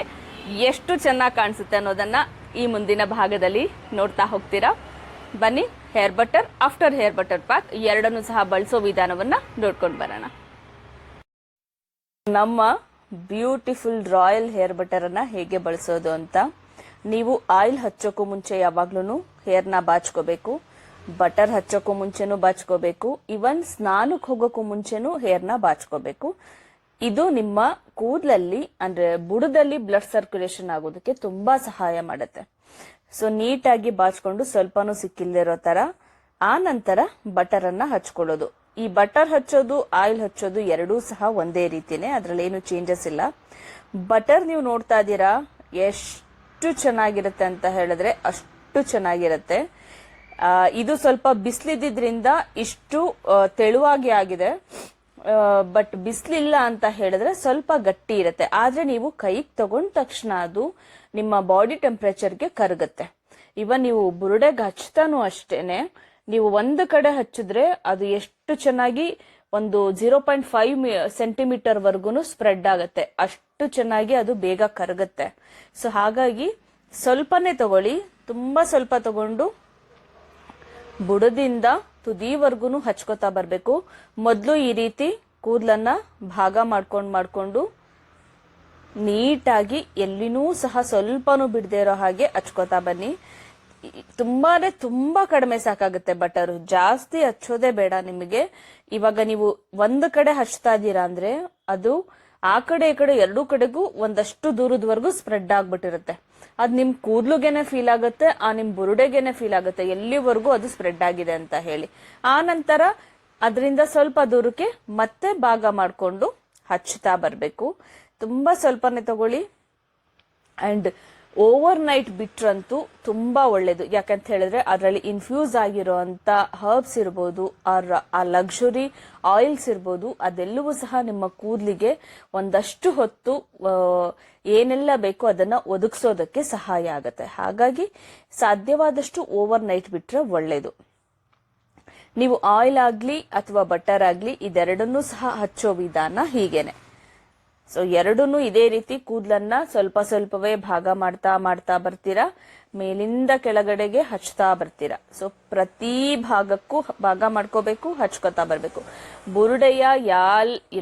ಎಷ್ಟು ಚೆನ್ನಾಗಿ ಕಾಣಿಸುತ್ತೆ ಅನ್ನೋದನ್ನ ಈ ಮುಂದಿನ ಭಾಗದಲ್ಲಿ ನೋಡ್ತಾ ಹೋಗ್ತೀರಾ. ಬನ್ನಿ, hair butter after hair butter pack ಎರಡನ್ನೂ ಸಹ ಬಳಸೋ ವಿಧಾನವನ್ನ ನೋಡ್ಕೊಂಡು ಬರೋಣ. ನಮ್ಮ ಬ್ಯೂಟಿಫುಲ್ ರಾಯಲ್ ಹೇರ್ ಬಟರ್ ಅನ್ನ ಹೇಗೆ ಬಳಸೋದು ಅಂತ, ನೀವು ಆಯಿಲ್ ಹಚ್ಚೋಕ್ಕೂ ಮುಂಚೆ ಯಾವಾಗ್ಲೂ ಹೇರ್ನ ಬಾಚ್ಕೋಬೇಕು, ಬಟರ್ ಹಚ್ಚೋಕ್ಕೂ ಮುಂಚೆನೂ ಬಾಚ್ಕೋಬೇಕು, ಇವನ್ ಸ್ನಾನಕ್ಕೆ ಹೋಗೋಕ್ಕೂ ಮುಂಚೆನೂ ಹೇರ್ನ ಬಾಚ್ಕೋಬೇಕು. ಇದು ನಿಮ್ಮ ಕೂದಲಲ್ಲಿ ಅಂದ್ರೆ ಬುಡದಲ್ಲಿ ಬ್ಲಡ್ ಸರ್ಕ್ಯುಲೇಷನ್ ಆಗೋದಕ್ಕೆ ತುಂಬಾ ಸಹಾಯ ಮಾಡುತ್ತೆ. ಸೊ ನೀಟಾಗಿ ಬಾಚ್ಕೊಂಡು ಸ್ವಲ್ಪನೂ ಸಿಕ್ಕಿಲ್ದಿರೋ ತರ ಆ ನಂತರ ಬಟರ್ ಅನ್ನ ಹಚ್ಕೊಳ್ಳೋದು. ಈ ಬಟರ್ ಹಚ್ಚೋದು ಆಯಿಲ್ ಹಚ್ಚೋದು ಎರಡೂ ಸಹ ಒಂದೇ ರೀತಿನೇ, ಅದ್ರಲ್ಲಿ ಏನು ಚೇಂಜಸ್ ಇಲ್ಲ. ಬಟರ್ ನೀವು ನೋಡ್ತಾ ಇದ್ದೀರಾ ಎಷ್ಟು ಚೆನ್ನಾಗಿರುತ್ತೆ ಅಂತ ಹೇಳಿದ್ರೆ ಅಷ್ಟು ಚೆನ್ನಾಗಿರುತ್ತೆ. ಇದು ಸ್ವಲ್ಪ ಬಿಸಿಲಿದ್ರಿಂದ ಇಷ್ಟು ತೆಳುವಾಗಿ ಆಗಿದೆ, ಬಟ್ ಬಿಸಿಲಿಲ್ಲ ಅಂತ ಹೇಳಿದ್ರೆ ಸ್ವಲ್ಪ ಗಟ್ಟಿ ಇರುತ್ತೆ. ಆದ್ರೆ ನೀವು ಕೈಗೆ ತಗೊಂಡ ತಕ್ಷಣ ಅದು ನಿಮ್ಮ ಬಾಡಿ ಟೆಂಪರೇಚರ್ಗೆ ಕರಗುತ್ತೆ. ಇವನ್ ನೀವು ಬುರುಡೆಗೆ ಹಚ್ತಾನು ಅಷ್ಟೇನೆ, ನೀವು ಒಂದು ಕಡೆ ಹಚ್ಚಿದ್ರೆ ಅದು ಎಷ್ಟು ಚೆನ್ನಾಗಿ ಒಂದು 0.5 ಸೆಂಟಿಮೀಟರ್ ವರ್ಗುನು ಸ್ಪ್ರೆಡ್ ಆಗುತ್ತೆ, ಅಷ್ಟು ಚೆನ್ನಾಗಿ ಅದು ಬೇಗ ಕರಗುತ್ತೆ. ಸೊ ಹಾಗಾಗಿ ಸ್ವಲ್ಪನೇ ತಗೊಳ್ಳಿ, ತುಂಬಾ ಸ್ವಲ್ಪ ತಗೊಂಡು ಬುಡದಿಂದ ತುದಿವರ್ಗುನು ಹಚ್ಕೋತಾ ಬರ್ಬೇಕು. ಮೊದ್ಲು ಈ ರೀತಿ ಕೂದಲನ್ನ ಭಾಗ ಮಾಡ್ಕೊಂಡು ನೀಟಾಗಿ ಎಲ್ಲಿನೂ ಸಹ ಸ್ವಲ್ಪನೂ ಬಿಡದೆ ಇರೋ ಹಾಗೆ ಹಚ್ಕೋತಾ ಬನ್ನಿ. ತುಂಬಾ ಕಡಿಮೆ ಸಾಕಾಗುತ್ತೆ ಬಟರು, ಜಾಸ್ತಿ ಹಚ್ಚೋದೇ ಬೇಡ ನಿಮಗೆ. ಇವಾಗ ನೀವು ಒಂದು ಕಡೆ ಹಚ್ತಾ ಇದ್ದೀರಾ ಅಂದ್ರೆ ಅದು ಆ ಕಡೆ ಈ ಕಡೆ ಎರಡೂ ಕಡೆಗೂ ಒಂದಷ್ಟು ದೂರದವರೆಗೂ ಸ್ಪ್ರೆಡ್ ಆಗ್ಬಿಟ್ಟಿರುತ್ತೆ. ಅದು ನಿಮ್ ಕೂದ್ಲುಗೆನೆ ಫೀಲ್ ಆಗುತ್ತೆ, ನಿಮ್ ಬುರುಡೆಗೆನೆ ಫೀಲ್ ಆಗುತ್ತೆ ಎಲ್ಲಿವರೆಗೂ ಅದು ಸ್ಪ್ರೆಡ್ ಆಗಿದೆ ಅಂತ ಹೇಳಿ. ಆ ನಂತರ ಅದರಿಂದ ಸ್ವಲ್ಪ ದೂರಕ್ಕೆ ಮತ್ತೆ ಭಾಗ ಮಾಡಿಕೊಂಡು ಹಚ್ಚುತ್ತಾ ಬರಬೇಕು. ತುಂಬಾ ಸ್ವಲ್ಪನೇ ತಗೊಳ್ಳಿ. ಅಂಡ್ ಓವರ್ ನೈಟ್ ಬಿಟ್ರಂತೂ ತುಂಬಾ ಒಳ್ಳೇದು. ಯಾಕಂತ ಹೇಳಿದ್ರೆ ಅದರಲ್ಲಿ ಇನ್ಫ್ಯೂಸ್ ಆಗಿರುವಂತ ಹರ್ಬ್ಸ್ ಇರ್ಬೋದು, ಆ ಲಕ್ಸುರಿ ಆಯಿಲ್ಸ್ ಇರ್ಬೋದು, ಅದೆಲ್ಲವೂ ಸಹ ನಿಮ್ಮ ಕೂದಲಿಗೆ ಒಂದಷ್ಟು ಹೊತ್ತು ಏನೆಲ್ಲ ಬೇಕೋ ಅದನ್ನ ಒದಗಿಸೋದಕ್ಕೆ ಸಹಾಯ ಆಗತ್ತೆ. ಹಾಗಾಗಿ ಸಾಧ್ಯವಾದಷ್ಟು ಓವರ್ ನೈಟ್ ಬಿಟ್ರೆ ಒಳ್ಳೇದು. ನೀವು ಆಯಿಲ್ ಆಗ್ಲಿ ಅಥವಾ ಬಟರ್ ಆಗ್ಲಿ ಇದೆರಡನ್ನೂ ಸಹ ಹಚ್ಚೋ ವಿಧಾನ ಹೀಗೇನೆ. ಸೊ ಎರಡನ್ನೂ ಇದೇ ರೀತಿ ಕೂದಲನ್ನ ಸ್ವಲ್ಪ ಸ್ವಲ್ಪವೇ ಭಾಗ ಮಾಡ್ತಾ ಮಾಡ್ತಾ ಬರ್ತೀರಾ, ಮೇಲಿಂದ ಕೆಳಗಡೆಗೆ ಹಚ್ತಾ ಬರ್ತೀರಾ. ಸೊ ಪ್ರತಿ ಭಾಗಕ್ಕೂ ಭಾಗ ಮಾಡ್ಕೋಬೇಕು, ಹಚ್ಕೋತಾ ಬರ್ಬೇಕು. ಬುರುಡೆಯ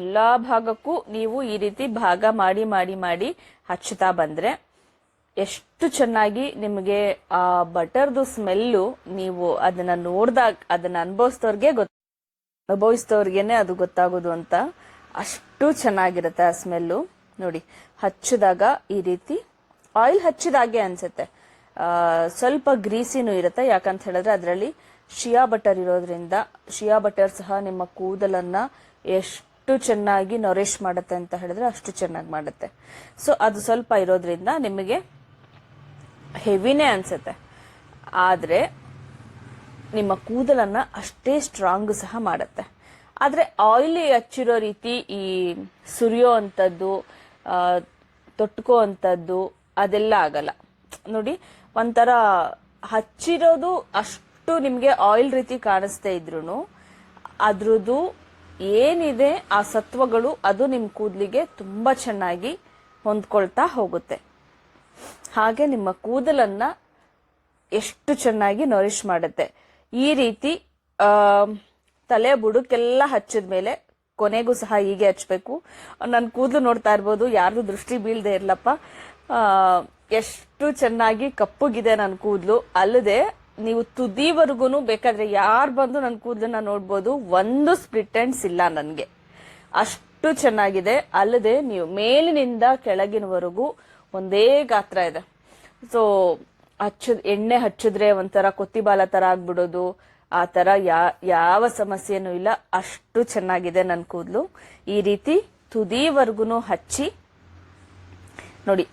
ಎಲ್ಲಾ ಭಾಗಕ್ಕೂ ನೀವು ಈ ರೀತಿ ಭಾಗ ಮಾಡಿ ಮಾಡಿ ಮಾಡಿ ಹಚ್ಚುತ್ತಾ ಬಂದ್ರೆ ಎಷ್ಟು ಚೆನ್ನಾಗಿ ನಿಮಗೆ ಆ ಬಟರ್ದು ಸ್ಮೆಲ್ಲು, ನೀವು ಅದನ್ನ ನೋಡ್ದಾಗ ಅದನ್ನ ಅನುಭವಿಸಿದವ್ರಿಗೇನೆ ಅದು ಗೊತ್ತಾಗೋದು ಅಂತ. ಅಷ್ಟು ಚೆನ್ನಾಗಿರುತ್ತೆ ಆ ಸ್ಮೆಲ್ಲು. ನೋಡಿ, ಹಚ್ಚಿದಾಗ ಈ ರೀತಿ ಆಯಿಲ್ ಹಚ್ಚಿದಾಗೆ ಅನ್ಸುತ್ತೆ. ಸ್ವಲ್ಪ ಗ್ರೀಸಿನೂ ಇರುತ್ತೆ. ಯಾಕಂತ ಹೇಳಿದ್ರೆ ಅದರಲ್ಲಿ ಶಿಯಾ ಬಟರ್ ಇರೋದ್ರಿಂದ, ಶಿಯಾ ಬಟರ್ ಸಹ ನಿಮ್ಮ ಕೂದಲನ್ನ ಎಷ್ಟು ಚೆನ್ನಾಗಿ ನರಿಶ್ ಮಾಡುತ್ತೆ ಅಂತ ಹೇಳಿದ್ರೆ ಅಷ್ಟು ಚೆನ್ನಾಗಿ ಮಾಡುತ್ತೆ. ಸೊ ಅದು ಸ್ವಲ್ಪ ಇರೋದ್ರಿಂದ ನಿಮಗೆ ಹೆವಿನೇ ಅನ್ಸುತ್ತೆ, ಆದ್ರೆ ನಿಮ್ಮ ಕೂದಲನ್ನ ಅಷ್ಟೇ ಸ್ಟ್ರಾಂಗ್ ಸಹ ಮಾಡುತ್ತೆ. ಆದ್ರೆ ಆಯಿಲಿ ಹಚ್ಚಿರೋ ರೀತಿ ಈ ಸುರಿಯೋ ಅಂತದ್ದು, ತೊಟ್ಕೋ ಅಂತದ್ದು ಅದೆಲ್ಲ ಆಗಲ್ಲ. ನೋಡಿ, ಒಂಥರ ಹಚ್ಚಿರೋದು ಅಷ್ಟು ನಿಮ್ಗೆ ಆಯಿಲ್ ರೀತಿ ಕಾಣಿಸ್ತಾ ಇದ್ರು ಅದ್ರದ್ದು ಏನಿದೆ ಆ ಸತ್ವಗಳು ಅದು ನಿಮ್ ಕೂದಲಿಗೆ ತುಂಬಾ ಚೆನ್ನಾಗಿ ಹೊಂದ್ಕೊಳ್ತಾ ಹೋಗುತ್ತೆ. ಹಾಗೆ ನಿಮ್ಮ ಕೂದಲನ್ನ ಎಷ್ಟು ಚೆನ್ನಾಗಿ ನರಿಶ್ ಮಾಡುತ್ತೆ. ಈ ರೀತಿ ತಲೆ ಬುಡಕ್ಕೆಲ್ಲ ಹಚ್ಚಿದ್ಮೇಲೆ ಕೊನೆಗೂ ಸಹ ಹೀಗೆ ಹಚ್ಬೇಕು. ನನ್ನ ಕೂದಲು ನೋಡ್ತಾ ಇರ್ಬೋದು, ಯಾರ್ದು ದೃಷ್ಟಿ ಬೀಳದೆ ಇರ್ಲಪ್ಪ, ಎಷ್ಟು ಚೆನ್ನಾಗಿ ಕಪ್ಪುಗಿದೆ ನನ್ನ ಕೂದಲು. ಅಲ್ಲದೆ ನೀವು ತುದಿವರೆಗೂ ಬೇಕಾದ್ರೆ ಯಾರು ಬಂದು ನನ್ನ ಕೂದಲನ್ನ ನೋಡ್ಬೋದು, ಒಂದು ಸ್ಪ್ಲಿಟ್ ಎಂಡ್ಸ್ ಇಲ್ಲ ನನ್ಗೆ, ಅಷ್ಟು ಚೆನ್ನಾಗಿದೆ. ಅಲ್ಲದೆ ನೀವು ಮೇಲಿನಿಂದ ಕೆಳಗಿನವರೆಗೂ ಒಂದೇ ಗಾತ್ರ ಇದೆ. ಸೊ ಎಣ್ಣೆ ಹಚ್ಚಿದ್ರೆ ಒಂಥರ ಕೊತ್ತಿಬಾಲ ತರ ಆಗ್ಬಿಡೋದು, ಆ ತರ ಯಾವ ಸಮಸ್ಯೆನೂ ಇಲ್ಲ. ಅಷ್ಟು ಚೆನ್ನಾಗಿದೆ ನನ್ನ ಕೂದಲು. ಈ ರೀತಿ ತುದಿವರೆಗೂ ಹಚ್ಚಿ ನೋಡಿ,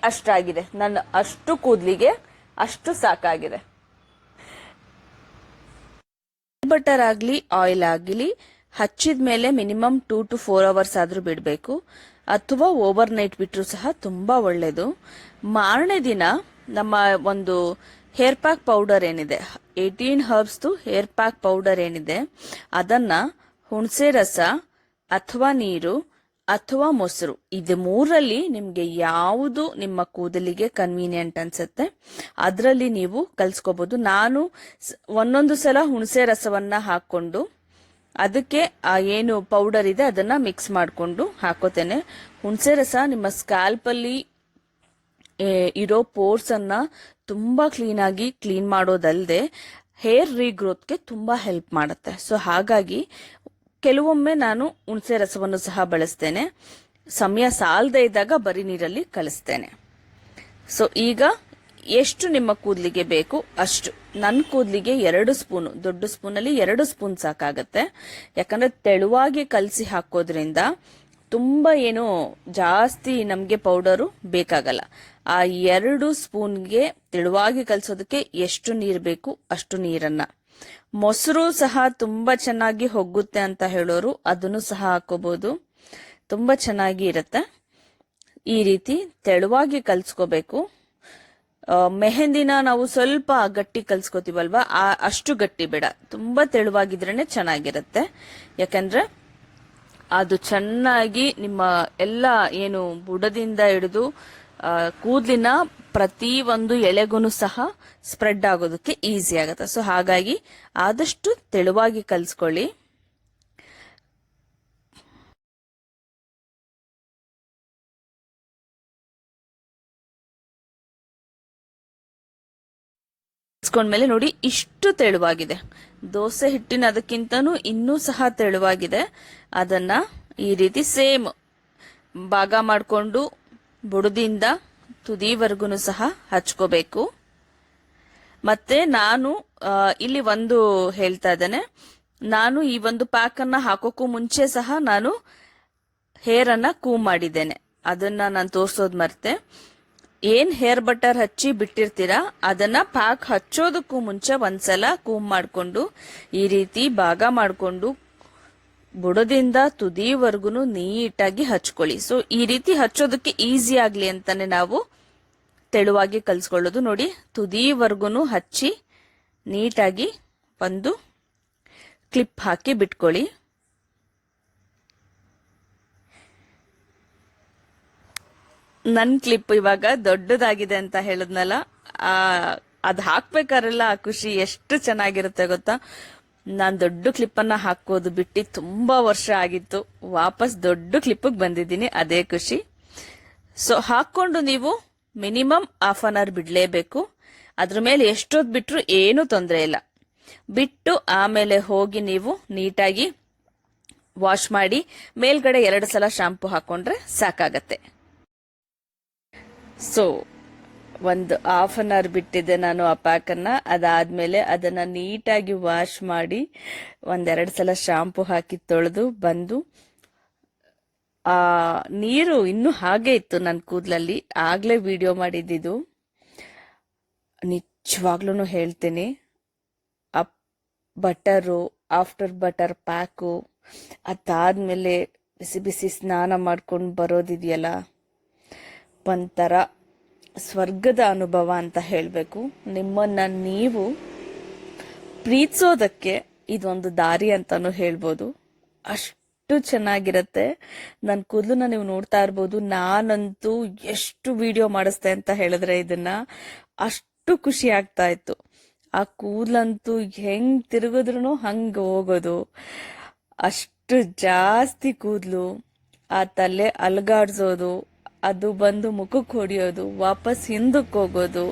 ಅಷ್ಟಾಗಿದೆ. ನನ್ನ ಅಷ್ಟು ಕೂದಲಿಗೆ ಅಷ್ಟು ಸಾಕಾಗಿದೆ. ಬಟರ್ ಆಗ್ಲಿ ಆಯಿಲ್ ಆಗ್ಲಿ ಹಚ್ಚಿದ್ಮೇಲೆ ಮಿನಿಮಮ್ 2 to 4 hours ಆದ್ರೂ ಬಿಡಬೇಕು, ಅಥವಾ ಓವರ್ ನೈಟ್ ಬಿಟ್ರು ಸಹ ತುಂಬಾ ಒಳ್ಳೇದು. ಮಾರನೇ ದಿನ ನಮ್ಮ ಒಂದು ಹೇರ್ ಪ್ಯಾಕ್ ಪೌಡರ್ ಏನಿದೆ, 18 ಹರ್ಬ್ಸ್ ಹೇರ್ ಪ್ಯಾಕ್ ಪೌಡರ್ ಏನಿದೆ, ಅದನ್ನ ಹುಣಸೆ ರಸ ಅಥವಾ ನೀರು ಅಥವಾ ಮೊಸರು, ಇದು ಮೂರಲ್ಲಿ ನಿಮ್ಗೆ ಯಾವುದು ನಿಮ್ಮ ಕೂದಲಿಗೆ ಕನ್ವೀನಿಯಂಟ್ ಅನ್ಸುತ್ತೆ ಅದರಲ್ಲಿ ನೀವು ಕಲ್ಸ್ಕೋಬಹುದು. ನಾನು ಒಂದೊಂದು ಸಲ ಹುಣಸೆ ರಸವನ್ನ ಹಾಕೊಂಡು ಅದಕ್ಕೆ ಏನು ಪೌಡರ್ ಇದೆ ಅದನ್ನ ಮಿಕ್ಸ್ ಮಾಡಿಕೊಂಡು ಹಾಕೋತೇನೆ. ಹುಣಸೆ ರಸ ನಿಮ್ಮ ಸ್ಕ್ಯಾಲ್ಪ್ ಅಲ್ಲಿ ಇರೋ ಪೋರ್ಸ್ ಅನ್ನ ತುಂಬಾ ಕ್ಲೀನ್ ಮಾಡೋದಲ್ಲದೆ ಹೇರ್ ರೀಗ್ರೋತ್ಗೆ ತುಂಬಾ ಹೆಲ್ಪ್ ಮಾಡುತ್ತೆ. ಸೊ ಹಾಗಾಗಿ ಕೆಲವೊಮ್ಮೆ ನಾನು ಹುಣಸೆ ರಸವನ್ನು ಸಹ ಬಳಸ್ತೇನೆ. ಸಮಯ ಸಾಲದೇ ಇದ್ದಾಗ ಬರೀ ನೀರಲ್ಲಿ ಕಲಿಸ್ತೇನೆ. ಸೊ ಈಗ ಎಷ್ಟು ನಿಮ್ಮ ಕೂದಲಿಗೆ ಬೇಕು ಅಷ್ಟು. ನನ್ನ ಕೂದಲಿಗೆ 2 ಸ್ಪೂನು, ದೊಡ್ಡ ಸ್ಪೂನಲ್ಲಿ 2 ಸ್ಪೂನ್ ಸಾಕಾಗತ್ತೆ. ಯಾಕಂದ್ರೆ ತೆಳುವಾಗಿ ಕಲಸಿ ಹಾಕೋದ್ರಿಂದ ತುಂಬಾ ಏನು ಜಾಸ್ತಿ ನಮ್ಗೆ ಪೌಡರು ಬೇಕಾಗಲ್ಲ. ಆ 2 ಸ್ಪೂನ್ಗೆ ತೆಳುವಾಗಿ ಕಲಸೋದಕ್ಕೆ ಎಷ್ಟು ನೀರು ಬೇಕು ಅಷ್ಟು ನೀರನ್ನ. ಮೊಸರು ಸಹ ತುಂಬಾ ಚೆನ್ನಾಗಿ ಹೊಗ್ಗುತ್ತೆ ಅಂತ ಹೇಳೋರು ಅದನ್ನು ಸಹ ಹಾಕೋಬಹುದು, ತುಂಬಾ ಚೆನ್ನಾಗಿ ಇರುತ್ತೆ. ಈ ರೀತಿ ತೆಳುವಾಗಿ ಕಲ್ಸ್ಕೋಬೇಕು. ಮೆಹಂದಿನ ನಾವು ಸ್ವಲ್ಪ ಗಟ್ಟಿ ಕಲ್ಸ್ಕೋತೀವಲ್ವಾ, ಅಷ್ಟು ಗಟ್ಟಿ ಬೇಡ, ತುಂಬಾ ತೆಳುವಾಗಿದ್ರೇನೆ ಚೆನ್ನಾಗಿರುತ್ತೆ. ಯಾಕಂದ್ರೆ ಅದು ಚೆನ್ನಾಗಿ ನಿಮ್ಮ ಎಲ್ಲ ಏನು ಬುಡದಿಂದ ಹಿಡಿದು ಕೂದಲಿನ ಪ್ರತಿ ಒಂದು ಎಳೆಗೂ ಸಹ ಸ್ಪ್ರೆಡ್ ಆಗೋದಕ್ಕೆ ಈಸಿ ಆಗುತ್ತೆ. ಸೊ ಹಾಗಾಗಿ ಆದಷ್ಟು ತೆಳುವಾಗಿ ಕಲ್ಸ್ಕೊಳ್ಳಿ. ಕಲ್ಸ್ಕೊಂಡ್ಮೇಲೆ ನೋಡಿ ಇಷ್ಟು ತೆಳುವಾಗಿದೆ. ದೋಸೆ ಹಿಟ್ಟಿನ ಅದಕ್ಕಿಂತನೂ ಇನ್ನೂ ಸಹ ತೆಳುವಾಗಿದೆ. ಅದನ್ನ ಈ ರೀತಿ ಸೇಮ್ ಭಾಗ ಮಾಡಿಕೊಂಡು ಬುಡದಿಂದ ತುದಿವರೆಗೂ ಸಹ ಹಚ್ಕೋಬೇಕು. ಮತ್ತೆ ನಾನು ಇಲ್ಲಿ ಒಂದು ಹೇಳ್ತಾ ಇದ್ದೇನೆ, ನಾನು ಈ ಒಂದು ಪ್ಯಾಕ್ ಅನ್ನ ಹಾಕೋಕ್ಕೂ ಮುಂಚೆ ಸಹ ನಾನು ಹೇರ್ ಅನ್ನ ಕೂಮ್ ಮಾಡಿದ್ದೇನೆ. ಅದನ್ನ ನಾನು ತೋರ್ಸೋದ್ ಮರ್ತೆ. ಏನ್ ಹೇರ್ ಬಟರ್ ಹಚ್ಚಿ ಬಿಟ್ಟಿರ್ತೀರಾ ಅದನ್ನ ಪ್ಯಾಕ್ ಹಚ್ಚೋದಕ್ಕೂ ಮುಂಚೆ ಒಂದ್ಸಲ ಕೂಮ್ ಮಾಡ್ಕೊಂಡು ಈ ರೀತಿ ಭಾಗ ಮಾಡ್ಕೊಂಡು ಬುಡದಿಂದ ತುದಿವರೆಗೂ ನೀಟಾಗಿ ಹಚ್ಕೊಳ್ಳಿ. ಸೊ ಈ ರೀತಿ ಹಚ್ಚೋದಕ್ಕೆ ಈಸಿ ಆಗ್ಲಿ ಅಂತಾನೆ ನಾವು ತೆಳುವಾಗಿ ಕಲ್ಸ್ಕೊಳ್ಳೋದು. ನೋಡಿ, ತುದಿವರೆಗೂ ಹಚ್ಚಿ ನೀಟಾಗಿ ಒಂದು ಕ್ಲಿಪ್ ಹಾಕಿ ಬಿಟ್ಕೊಳ್ಳಿ. ನನ್ ಕ್ಲಿಪ್ ಇವಾಗ ದೊಡ್ಡದಾಗಿದೆ ಅಂತ ಹೇಳಿದ್ನಲ್ಲ, ಅದ್ ಹಾಕ್ಬೇಕಾರೆಲ್ಲ ಆ ಖುಷಿ ಎಷ್ಟು ಚೆನ್ನಾಗಿರುತ್ತೆ ಗೊತ್ತಾ. ನಾನ್ ದೊಡ್ಡ ಕ್ಲಿಪ್ ಅನ್ನ ಹಾಕೋದು ಬಿಟ್ಟು ತುಂಬಾ ವರ್ಷ ಆಗಿತ್ತು. ವಾಪಸ್ ದೊಡ್ಡ ಕ್ಲಿಪ್ ಬಂದಿದ್ದೀನಿ, ಅದೇ ಖುಷಿ. ಸೊ ಹಾಕೊಂಡು ನೀವು ಮಿನಿಮಮ್ ಹಾಫ್ ಅನ್ ಅವರ್ ಬಿಡ್ಲೇಬೇಕು. ಅದ್ರ ಮೇಲೆ ಎಷ್ಟೊತ್ತು ಬಿಟ್ರು ಏನು ತೊಂದರೆ ಇಲ್ಲ. ಬಿಟ್ಟು ಆಮೇಲೆ ಹೋಗಿ ನೀವು ನೀಟಾಗಿ ವಾಶ್ ಮಾಡಿ ಮೇಲ್ಗಡೆ 2 ಸಲ ಶಾಂಪು ಹಾಕೊಂಡ್ರೆ ಸಾಕಾಗತ್ತೆ. ಸೊ ಒಂದು ಹಾಫ್ ಅನ್ ಅವರ್ ಬಿಟ್ಟಿದ್ದೆ ನಾನು ಆ ಪ್ಯಾಕ್ ಅನ್ನ. ಅದಾದ್ಮೇಲೆ ಅದನ್ನ ನೀಟಾಗಿ ವಾಶ್ ಮಾಡಿ 1-2 ಸಲ ಶಾಂಪು ಹಾಕಿ ತೊಳೆದು ಬಂದು, ಆ ನೀರು ಇನ್ನೂ ಹಾಗೆ ಇತ್ತು ನನ್ನ ಕೂದಲಲ್ಲಿ. ಆಗ್ಲೇ ವಿಡಿಯೋ ಮಾಡಿದ್ದು. ನಿಜವಾಗ್ಲೂ ಹೇಳ್ತೀನಿ, ಬಟರು, ಆಫ್ಟರ್ ಬಟರ್ ಪ್ಯಾಕು, ಅದಾದ್ಮೇಲೆ ಬಿಸಿ ಬಿಸಿ ಸ್ನಾನ ಮಾಡ್ಕೊಂಡು ಬರೋದಿದೆಯಲ್ಲ, ಒಂಥರ ಸ್ವರ್ಗದ ಅನುಭವ ಅಂತ ಹೇಳಬೇಕು. ನಿಮ್ಮನ್ನ ನೀವು ಪ್ರೀತಿಸೋದಕ್ಕೆ ಇದೊಂದು ದಾರಿ ಅಂತಾನು ಹೇಳ್ಬೋದು. ಅಷ್ಟು ಚೆನ್ನಾಗಿರತ್ತೆ. ನನ್ನ ಕೂದಲನ್ನ ನೀವು ನೋಡ್ತಾ ಇರ್ಬೋದು. ನಾನಂತೂ ಎಷ್ಟು ವಿಡಿಯೋ ಮಾಡಿಸ್ತೆ ಅಂತ ಹೇಳಿದ್ರೆ ಇದನ್ನ, ಅಷ್ಟು ಖುಷಿ ಆಗ್ತಾ ಇತ್ತು. ಆ ಕೂದಲಂತೂ ಹೆಂಗ್ ತಿರುಗಿದ್ರು ಹಂಗ ಹೋಗೋದು, ಅಷ್ಟು ಜಾಸ್ತಿ ಕೂದಲು. ಆ ತಲೆ ಅಲ್ಗಾಡ್ಸೋದು, ಅದು ಬಂದು ಮುಖಕ್ಕೆ ಹೊಡಿಯೋದು, ವಾಪಸ್ ಹಿಂದಕ್ಕೆ ಹೋಗೋದು,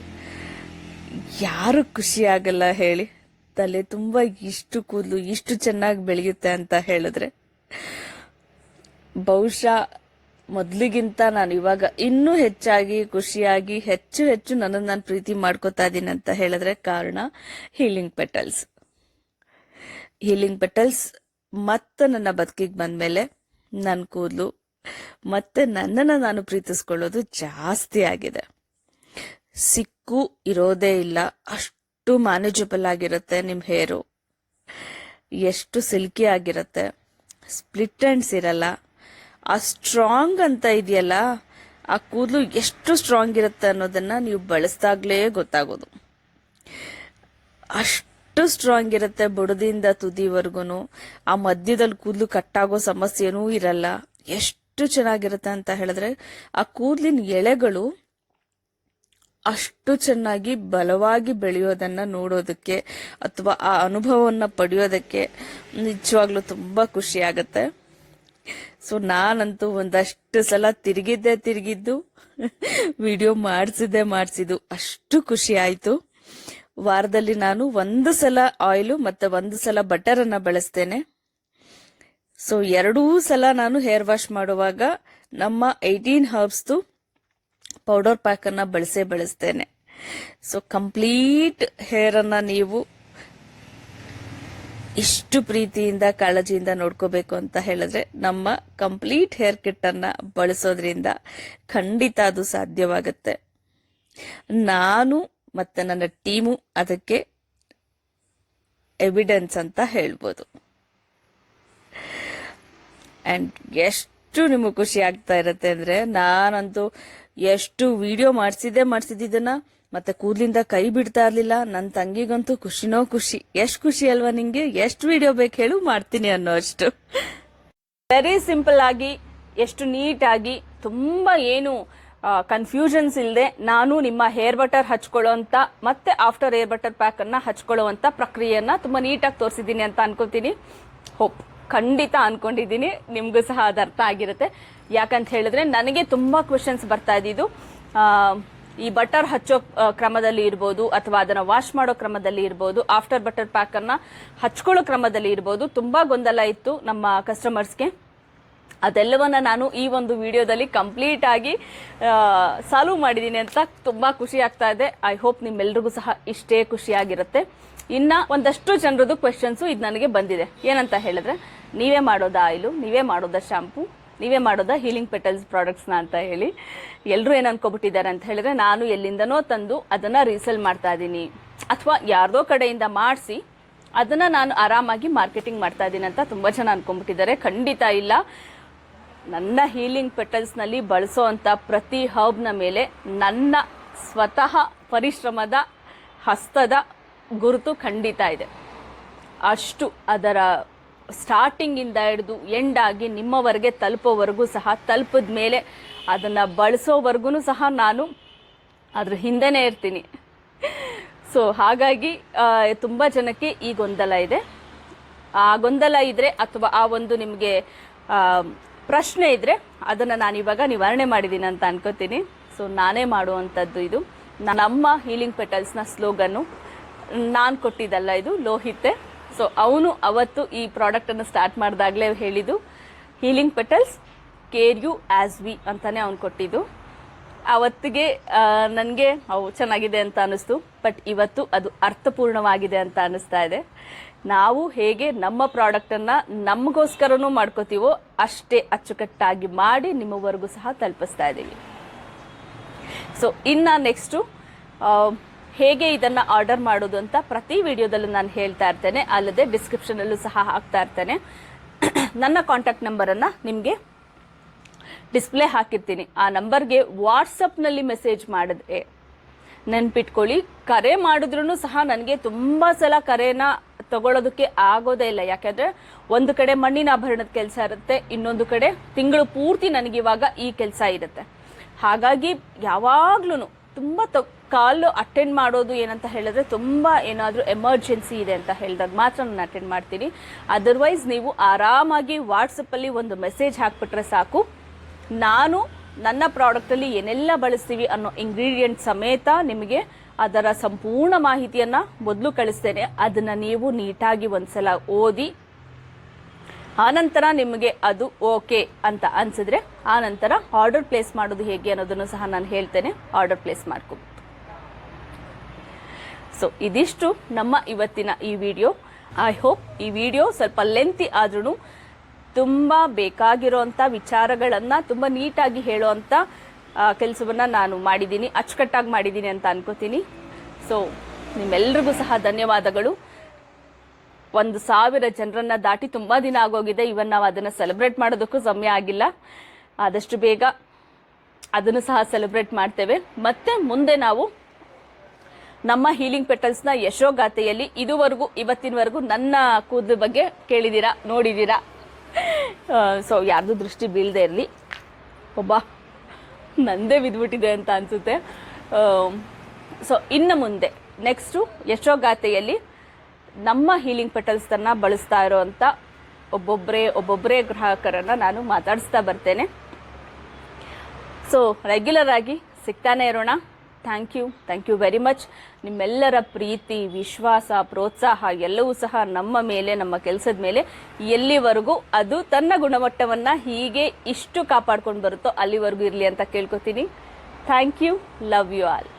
ಯಾರು ಖುಷಿ ಆಗಲ್ಲ ಹೇಳಿ? ತಲೆ ತುಂಬಾ ಇಷ್ಟು ಕೂದಲು ಇಷ್ಟು ಚೆನ್ನಾಗಿ ಬೆಳೆಯುತ್ತೆ ಅಂತ ಹೇಳಿದ್ರೆ, ಬಹುಶಃ ಮೊದ್ಲಿಗಿಂತ ನಾನು ಇವಾಗ ಇನ್ನೂ ಹೆಚ್ಚಾಗಿ ಖುಷಿಯಾಗಿ ಹೆಚ್ಚು ಹೆಚ್ಚು ನನ್ನನ್ನು ನಾನು ಪ್ರೀತಿ ಮಾಡ್ಕೋತಾ ಇದ್ದೀನಿ ಅಂತ ಹೇಳಿದ್ರೆ ಕಾರಣ ಹೀಲಿಂಗ್ ಪೆಟಲ್ಸ್. ಹೀಲಿಂಗ್ ಪೆಟಲ್ಸ್ ಮತ್ತೆ ನನ್ನ ಬದುಕಿಗೆ ಬಂದ್ಮೇಲೆ ನನ್ನ ಕೂದಲು ಮತ್ತೆ ನನ್ನನ್ನು ನಾನು ಪ್ರೀತಿಸ್ಕೊಳ್ಳೋದು ಜಾಸ್ತಿ ಆಗಿದೆ. ಸಿಕ್ಕು ಇರೋದೇ ಇಲ್ಲ, ಅಷ್ಟು ಮ್ಯಾನೇಜಬಲ್ ಆಗಿರುತ್ತೆ ನಿಮ್ ಹೇರು. ಎಷ್ಟು ಸಿಲ್ಕಿ ಆಗಿರುತ್ತೆ, ಸ್ಪ್ಲಿಟ್ ಎಂಡ್ಸ್ ಇರಲ್ಲ. ಆ ಸ್ಟ್ರಾಂಗ್ ಅಂತ ಇದೆಯಲ್ಲ, ಆ ಕೂದಲು ಎಷ್ಟು ಸ್ಟ್ರಾಂಗ್ ಇರುತ್ತೆ ಅನ್ನೋದನ್ನ ನೀವು ಬಳಸ್ದಾಗ್ಲೇ ಗೊತ್ತಾಗೋದು. ಅಷ್ಟು ಸ್ಟ್ರಾಂಗ್ ಇರುತ್ತೆ ಬುಡದಿಂದ ತುದಿವರೆಗೂ. ಆ ಮಧ್ಯದಲ್ಲಿ ಕೂದಲು ಕಟ್ಟಾಗೋ ಸಮಸ್ಯೆನೂ ಇರಲ್ಲ. ಎಷ್ಟು ಚೆನ್ನಾಗಿರುತ್ತೆ ಅಂತ ಹೇಳಿದ್ರೆ, ಆ ಕೂದಲಿನ ಎಳೆಗಳು ಅಷ್ಟು ಚೆನ್ನಾಗಿ ಬಲವಾಗಿ ಬೆಳೆಯೋದನ್ನ ನೋಡೋದಕ್ಕೆ ಅಥವಾ ಆ ಅನುಭವವನ್ನ ಪಡೆಯೋದಕ್ಕೆ ನಿಜವಾಗ್ಲೂ ತುಂಬಾ ಖುಷಿ ಆಗತ್ತೆ. ಸೊ ನಾನಂತೂ ಒಂದಷ್ಟು ಸಲ ತಿರುಗಿದ್ದು ವಿಡಿಯೋ ಮಾಡಿಸಿದ್ದು, ಅಷ್ಟು ಖುಷಿ ಆಯ್ತು. ವಾರದಲ್ಲಿ ನಾನು 1 ಸಲ ಆಯಿಲು ಮತ್ತೆ 1 ಸಲ ಬಟರ್ ಅನ್ನ ಬಳಸ್ತೇನೆ. ಸೊ 2 ಸಲ ನಾನು ಹೇರ್ ವಾಶ್ ಮಾಡುವಾಗ ನಮ್ಮ 18 ಹರ್ಬ್ಸ್ದು ಪೌಡರ್ ಪ್ಯಾಕ್ ಅನ್ನ ಬಳಸ್ತೇನೆ. ಸೊ ಕಂಪ್ಲೀಟ್ ಹೇರ್ ಅನ್ನ ನೀವು ಇಷ್ಟು ಪ್ರೀತಿಯಿಂದ ಕಾಳಜಿಯಿಂದ ನೋಡ್ಕೋಬೇಕು ಅಂತ ಹೇಳಿದ್ರೆ ನಮ್ಮ ಕಂಪ್ಲೀಟ್ ಹೇರ್ ಕಿಟ್ ಅನ್ನ ಬಳಸೋದ್ರಿಂದ ಖಂಡಿತ ಅದು ಸಾಧ್ಯವಾಗುತ್ತೆ. ನಾನು ಮತ್ತೆ ನನ್ನ ಟೀಮು ಅದಕ್ಕೆ ಎವಿಡೆನ್ಸ್ ಅಂತ ಹೇಳ್ಬೋದು. ಅಂಡ್ ಎಷ್ಟು ನಿಮಗೆ ಖುಷಿ ಆಗ್ತಾ ಇರತ್ತೆ ಅಂದ್ರೆ, ನಾನಂತೂ ಎಷ್ಟು ವಿಡಿಯೋ ಮಾಡಿಸಿದ್ದನ್ನ ಮತ್ತೆ ಕೂದಲಿಂದ ಕೈ ಬಿಡ್ತಾ ಇರ್ಲಿಲ್ಲ. ನನ್ನ ತಂಗಿಗಂತೂ ಖುಷಿನೋ ಖುಷಿ. ಎಷ್ಟು ಖುಷಿ ಅಲ್ವಾ ನಿಂಗೆ? ಎಷ್ಟು ವಿಡಿಯೋ ಬೇಕು ಹೇಳು, ಮಾಡ್ತೀನಿ ಅನ್ನೋ ಅಷ್ಟು. ವೆರಿ ಸಿಂಪಲ್ ಆಗಿ, ಎಷ್ಟು ನೀಟಾಗಿ, ತುಂಬಾ ಏನು ಕನ್ಫ್ಯೂಷನ್ಸ್ ಇಲ್ಲದೆ ನಾನು ನಿಮ್ಮ ಹೇರ್ ಬಟರ್ ಹಚ್ಕೊಳ್ಳೋಂತ ಮತ್ತೆ ಆಫ್ಟರ್ ಹೇರ್ ಬಟರ್ ಪ್ಯಾಕ್ ಅನ್ನ ಹಚ್ಕೊಳ್ಳುವಂತ ಪ್ರಕ್ರಿಯೆಯನ್ನ ತುಂಬಾ ನೀಟಾಗಿ ತೋರಿಸಿದ್ದೀನಿ ಅಂತ ಅನ್ಕೋತೀನಿ. ಹೋಪ್ ಖಂಡಿತ ಅನ್ಕೊಂಡಿದ್ದೀನಿ ನಿಮ್ಗೂ ಸಹ ಅದು ಅರ್ಥ ಆಗಿರುತ್ತೆ. ಯಾಕಂತ ಹೇಳಿದ್ರೆ ನನಗೆ ತುಂಬಾ ಕ್ವೆಶನ್ಸ್ ಬರ್ತಾ ಇದ್ದಿದ್ದು, ಈ ಬಟರ್ ಹಚ್ಚೋ ಕ್ರಮದಲ್ಲಿ ಇರ್ಬೋದು ಅಥವಾ ಅದನ್ನ ವಾಶ್ ಮಾಡೋ ಕ್ರಮದಲ್ಲಿ ಇರ್ಬೋದು, ಆಫ್ಟರ್ ಬಟರ್ ಪ್ಯಾಕ್ ಅನ್ನ ಹಚ್ಕೊಳ್ಳೋ ಕ್ರಮದಲ್ಲಿ ಇರ್ಬೋದು, ತುಂಬಾ ಗೊಂದಲ ಇತ್ತು ನಮ್ಮ ಕಸ್ಟಮರ್ಸ್ಗೆ. ಅದೆಲ್ಲವನ್ನ ನಾನು ಈ ಒಂದು ವಿಡಿಯೋದಲ್ಲಿ ಕಂಪ್ಲೀಟ್ ಆಗಿ ಸಾಲ್ವ್ ಮಾಡಿದ್ದೀನಿ ಅಂತ ತುಂಬ ಖುಷಿ ಆಗ್ತಾ ಇದೆ. ಐ ಹೋಪ್ ನಿಮ್ಮೆಲ್ರಿಗೂ ಸಹ ಇಷ್ಟೇ ಖುಷಿಯಾಗಿರುತ್ತೆ. ಇನ್ನ ಒಂದಷ್ಟು ಜನರದ್ದು ಕ್ವೆಶನ್ಸು ಇದು ನನಗೆ ಬಂದಿದೆ. ಏನಂತ ಹೇಳಿದ್ರೆ, ನೀವೇ ಮಾಡೋದಾ ಆಯಿಲು, ನೀವೇ ಮಾಡೋದಾ ಶಾಂಪು, ನೀವೇ ಮಾಡೋದಾ ಹೀಲಿಂಗ್ ಪೆಟಲ್ಸ್ ಪ್ರಾಡಕ್ಟ್ಸ್ನ ಅಂತ ಹೇಳಿ ಎಲ್ಲರೂ ಏನು ಅನ್ಕೊಬಿಟ್ಟಿದ್ದಾರೆ ಅಂತ ಹೇಳಿದ್ರೆ, ನಾನು ಎಲ್ಲಿಂದನೋ ತಂದು ಅದನ್ನು ರೀಸೇಲ್ ಮಾಡ್ತಾ ಇದ್ದೀನಿ ಅಥವಾ ಯಾರ್ದೋ ಕಡೆಯಿಂದ ಮಾಡಿಸಿ ಅದನ್ನು ನಾನು ಆರಾಮಾಗಿ ಮಾರ್ಕೆಟಿಂಗ್ ಮಾಡ್ತಾ ಇದ್ದೀನಿ ಅಂತ ತುಂಬ ಜನ ಅನ್ಕೊಂಡ್ಬಿಟ್ಟಿದ್ದಾರೆ. ಖಂಡಿತ ಇಲ್ಲ. ನನ್ನ ಹೀಲಿಂಗ್ ಪೆಟಲ್ಸ್ನಲ್ಲಿ ಬಳಸೋ ಅಂಥ ಪ್ರತಿ ಹರ್ಬ್ನ ಮೇಲೆ ನನ್ನ ಸ್ವತಃ ಪರಿಶ್ರಮದ ಹಸ್ತದ ಗುರುತು ಖಂಡಿತ ಇದೆ. ಅಷ್ಟು ಅದರ ಸ್ಟಾರ್ಟಿಂಗಿಂದ ಹಿಡಿದು ಎಂಡ್ ಆಗಿ ನಿಮ್ಮವರೆಗೆ ತಲುಪೋವರೆಗೂ ಸಹ, ತಲುಪಿದ ಮೇಲೆ ಅದನ್ನು ಬಳಸೋವರೆಗೂ ಸಹ ನಾನು ಅದ್ರ ಹಿಂದೆನೇ ಇರ್ತೀನಿ. ಸೊ ಹಾಗಾಗಿ ತುಂಬ ಜನಕ್ಕೆ ಈ ಗೊಂದಲ ಇದೆ. ಆ ಗೊಂದಲ ಇದ್ದರೆ ಅಥವಾ ಆ ಒಂದು ನಿಮಗೆ ಪ್ರಶ್ನೆ ಇದ್ದರೆ ಅದನ್ನು ನಾನು ಇವಾಗ ನಿವಾರಣೆ ಮಾಡಿದ್ದೀನಿ ಅಂತ ಅನ್ಕೋತೀನಿ. ಸೊ ನಾನೇ ಮಾಡುವಂಥದ್ದು ಇದು. ನಮ್ಮ ಹೀಲಿಂಗ್ ಪೆಟಲ್ಸ್ನ ಸ್ಲೋಗನ್ನು ನಾನು ಕೊಟ್ಟಿದ್ದಲ್ಲ, ಇದು ಲೋಹಿತೆ. ಸೊ ಅವನು ಅವತ್ತು ಈ ಪ್ರಾಡಕ್ಟನ್ನು ಸ್ಟಾರ್ಟ್ ಮಾಡಿದಾಗಲೇ ಹೇಳಿದ್ದು, healing petals care you as we ಅಂತಲೇ ಅವ್ನು ಕೊಟ್ಟಿದ್ದು. ಅವತ್ತಿಗೆ ನನಗೆ ಅವು ಚೆನ್ನಾಗಿದೆ ಅಂತ ಅನ್ನಿಸ್ತು. ಬಟ್ ಇವತ್ತು ಅದು ಅರ್ಥಪೂರ್ಣವಾಗಿದೆ ಅಂತ ಅನ್ನಿಸ್ತಾ ಇದೆ. ನಾವು ಹೇಗೆ ನಮ್ಮ ಪ್ರಾಡಕ್ಟನ್ನು ನಮಗೋಸ್ಕರನೂ ಮಾಡ್ಕೋತೀವೋ ಅಷ್ಟೇ ಅಚ್ಚುಕಟ್ಟಾಗಿ ಮಾಡಿ ನಿಮ್ಮವರೆಗೂ ಸಹ ತಲುಪಿಸ್ತಾ ಇದ್ದೀವಿ. ಸೊ ಇನ್ನು ನೆಕ್ಸ್ಟು ಹೇಗೆ ಇದನ್ನು ಆರ್ಡರ್ ಮಾಡೋದು ಅಂತ ಪ್ರತಿ ವಿಡಿಯೋದಲ್ಲೂ ನಾನು ಹೇಳ್ತಾ ಇರ್ತೇನೆ. ಅಲ್ಲದೆ ಡಿಸ್ಕ್ರಿಪ್ಷನಲ್ಲೂ ಸಹ ಹಾಕ್ತಾ ಇರ್ತೇನೆ. ನನ್ನ ಕಾಂಟ್ಯಾಕ್ಟ್ ನಂಬರನ್ನು ನಿಮಗೆ ಡಿಸ್ಪ್ಲೇ ಹಾಕಿರ್ತೀನಿ. ಆ ನಂಬರ್ಗೆ ವಾಟ್ಸಪ್ನಲ್ಲಿ ಮೆಸೇಜ್ ಮಾಡಿದ್ರೆ ನೆನ್ಪಿಟ್ಕೊಳ್ಳಿ. ಕರೆ ಮಾಡಿದ್ರೂ ಸಹ ನನಗೆ ತುಂಬ ಸಲ ಕರೆನ ತಗೊಳ್ಳೋದಕ್ಕೆ ಆಗೋದೇ ಇಲ್ಲ. ಯಾಕೆಂದರೆ ಒಂದು ಕಡೆ ಮಣ್ಣಿನ ಆಭರಣದ ಕೆಲಸ ಇರುತ್ತೆ, ಇನ್ನೊಂದು ಕಡೆ ತಿಂಗಳು ಪೂರ್ತಿ ನನಗಿವಾಗ ಈ ಕೆಲಸ ಇರುತ್ತೆ. ಹಾಗಾಗಿ ಯಾವಾಗ್ಲೂ ತುಂಬ ಕಾಲು ಅಟೆಂಡ್ ಮಾಡೋದು ಏನಂತ ಹೇಳಿದ್ರೆ, ತುಂಬ ಏನಾದರೂ ಎಮರ್ಜೆನ್ಸಿ ಇದೆ ಅಂತ ಹೇಳಿದಾಗ ಮಾತ್ರ ನಾನು ಅಟೆಂಡ್ ಮಾಡ್ತೀನಿ. ಅದರ್ವೈಸ್ ನೀವು ಆರಾಮಾಗಿ ವಾಟ್ಸಪ್ಪಲ್ಲಿ ಒಂದು ಮೆಸೇಜ್ ಹಾಕ್ಬಿಟ್ರೆ ಸಾಕು. ನಾನು ನನ್ನ ಪ್ರಾಡಕ್ಟಲ್ಲಿ ಏನೆಲ್ಲ ಬಳಸ್ತೀವಿ ಅನ್ನೋ ಇಂಗ್ರೀಡಿಯೆಂಟ್ ಸಮೇತ ನಿಮಗೆ ಅದರ ಸಂಪೂರ್ಣ ಮಾಹಿತಿಯನ್ನು ಮೊದಲು ಕಳಿಸ್ತೇನೆ. ಅದನ್ನು ನೀವು ನೀಟಾಗಿ ಒಂದ್ಸಲ ಓದಿ ಆನಂತರ ನಿಮಗೆ ಅದು ಓಕೆ ಅಂತ ಅನಿಸಿದ್ರೆ ಆನಂತರ ಆರ್ಡರ್ ಪ್ಲೇಸ್ ಮಾಡೋದು ಹೇಗೆ ಅನ್ನೋದನ್ನು ಸಹ ನಾನು ಹೇಳ್ತೇನೆ. ಆರ್ಡರ್ ಪ್ಲೇಸ್ ಮಾಡ್ಕೋಬೋದು. ಸೊ ಇದಿಷ್ಟು ನಮ್ಮ ಇವತ್ತಿನ ಈ ವಿಡಿಯೋ. ಐ ಹೋಪ್ ಈ ವಿಡಿಯೋ ಸ್ವಲ್ಪ ಲೆಂತಿ ಆದ್ರೂ ತುಂಬ ಬೇಕಾಗಿರೋಂಥ ವಿಚಾರಗಳನ್ನು ತುಂಬ ನೀಟಾಗಿ ಹೇಳೋವಂಥ ಕೆಲಸವನ್ನು ನಾನು ಮಾಡಿದ್ದೀನಿ, ಅಚ್ಚುಕಟ್ಟಾಗಿ ಮಾಡಿದ್ದೀನಿ ಅಂತ ಅನ್ಕೋತೀನಿ. ಸೊ ನಿಮ್ಮೆಲ್ರಿಗೂ ಸಹ ಧನ್ಯವಾದಗಳು. 1,000 ಜನರನ್ನು ದಾಟಿ ತುಂಬ ದಿನ ಆಗೋಗಿದೆ. ಇವನ್ ನಾವು ಅದನ್ನು ಸೆಲೆಬ್ರೇಟ್ ಮಾಡೋದಕ್ಕೂ ಸಮಯ ಆಗಿಲ್ಲ. ಆದಷ್ಟು ಬೇಗ ಅದನ್ನು ಸಹ ಸೆಲೆಬ್ರೇಟ್ ಮಾಡ್ತೇವೆ. ಮತ್ತೆ ಮುಂದೆ ನಾವು ನಮ್ಮ ಹೀಲಿಂಗ್ ಪೆಟಲ್ಸ್ನ ಯಶೋಗಾಥೆಯಲ್ಲಿ ಇದುವರೆಗೂ ಇವತ್ತಿನವರೆಗೂ ನನ್ನ ಕೂದಲು ಬಗ್ಗೆ ಕೇಳಿದ್ದೀರಾ, ನೋಡಿದ್ದೀರಾ. ಸೊ ಯಾರ್ದು ದೃಷ್ಟಿ ಬೀಳದೆ ಇರಲಿ. ಒಬ್ಬ ನಂದೇ ಬಿದ್ದುಬಿಟ್ಟಿದೆ ಅಂತ ಅನಿಸುತ್ತೆ. ಸೊ ಇನ್ನು ಮುಂದೆ ನೆಕ್ಸ್ಟು ಯಶೋಗಾಥೆಯಲ್ಲಿ ನಮ್ಮ ಹೀಲಿಂಗ್ ಪೆಟಲ್ಸನ್ನು ಬಳಸ್ತಾ ಇರೋವಂಥ ಒಬ್ಬೊಬ್ಬರೇ ಗ್ರಾಹಕರನ್ನು ನಾನು ಮಾತಾಡಿಸ್ತಾ ಬರ್ತೇನೆ. ಸೊ ರೆಗ್ಯುಲರ್ ಆಗಿ ಸಿಗ್ತಾನೆ ಇರೋಣ. Thank you very much. ನಿಮ್ಮೆಲ್ಲರ ಪ್ರೀತಿ, ವಿಶ್ವಾಸ, ಪ್ರೋತ್ಸಾಹ ಎಲ್ಲವೂ ಸಹ ನಮ್ಮ ಮೇಲೆ, ನಮ್ಮ ಕೆಲಸದ ಮೇಲೆ ಎಲ್ಲಿವರೆಗೂ ಅದು ತನ್ನ ಗುಣಮಟ್ಟವನ್ನು ಹೀಗೆ ಇಷ್ಟು ಕಾಪಾಡ್ಕೊಂಡು ಬರುತ್ತೋ ಅಲ್ಲಿವರೆಗೂ ಇರಲಿ ಅಂತ ಕೇಳ್ಕೊತೀನಿ. Thank you. Love you all.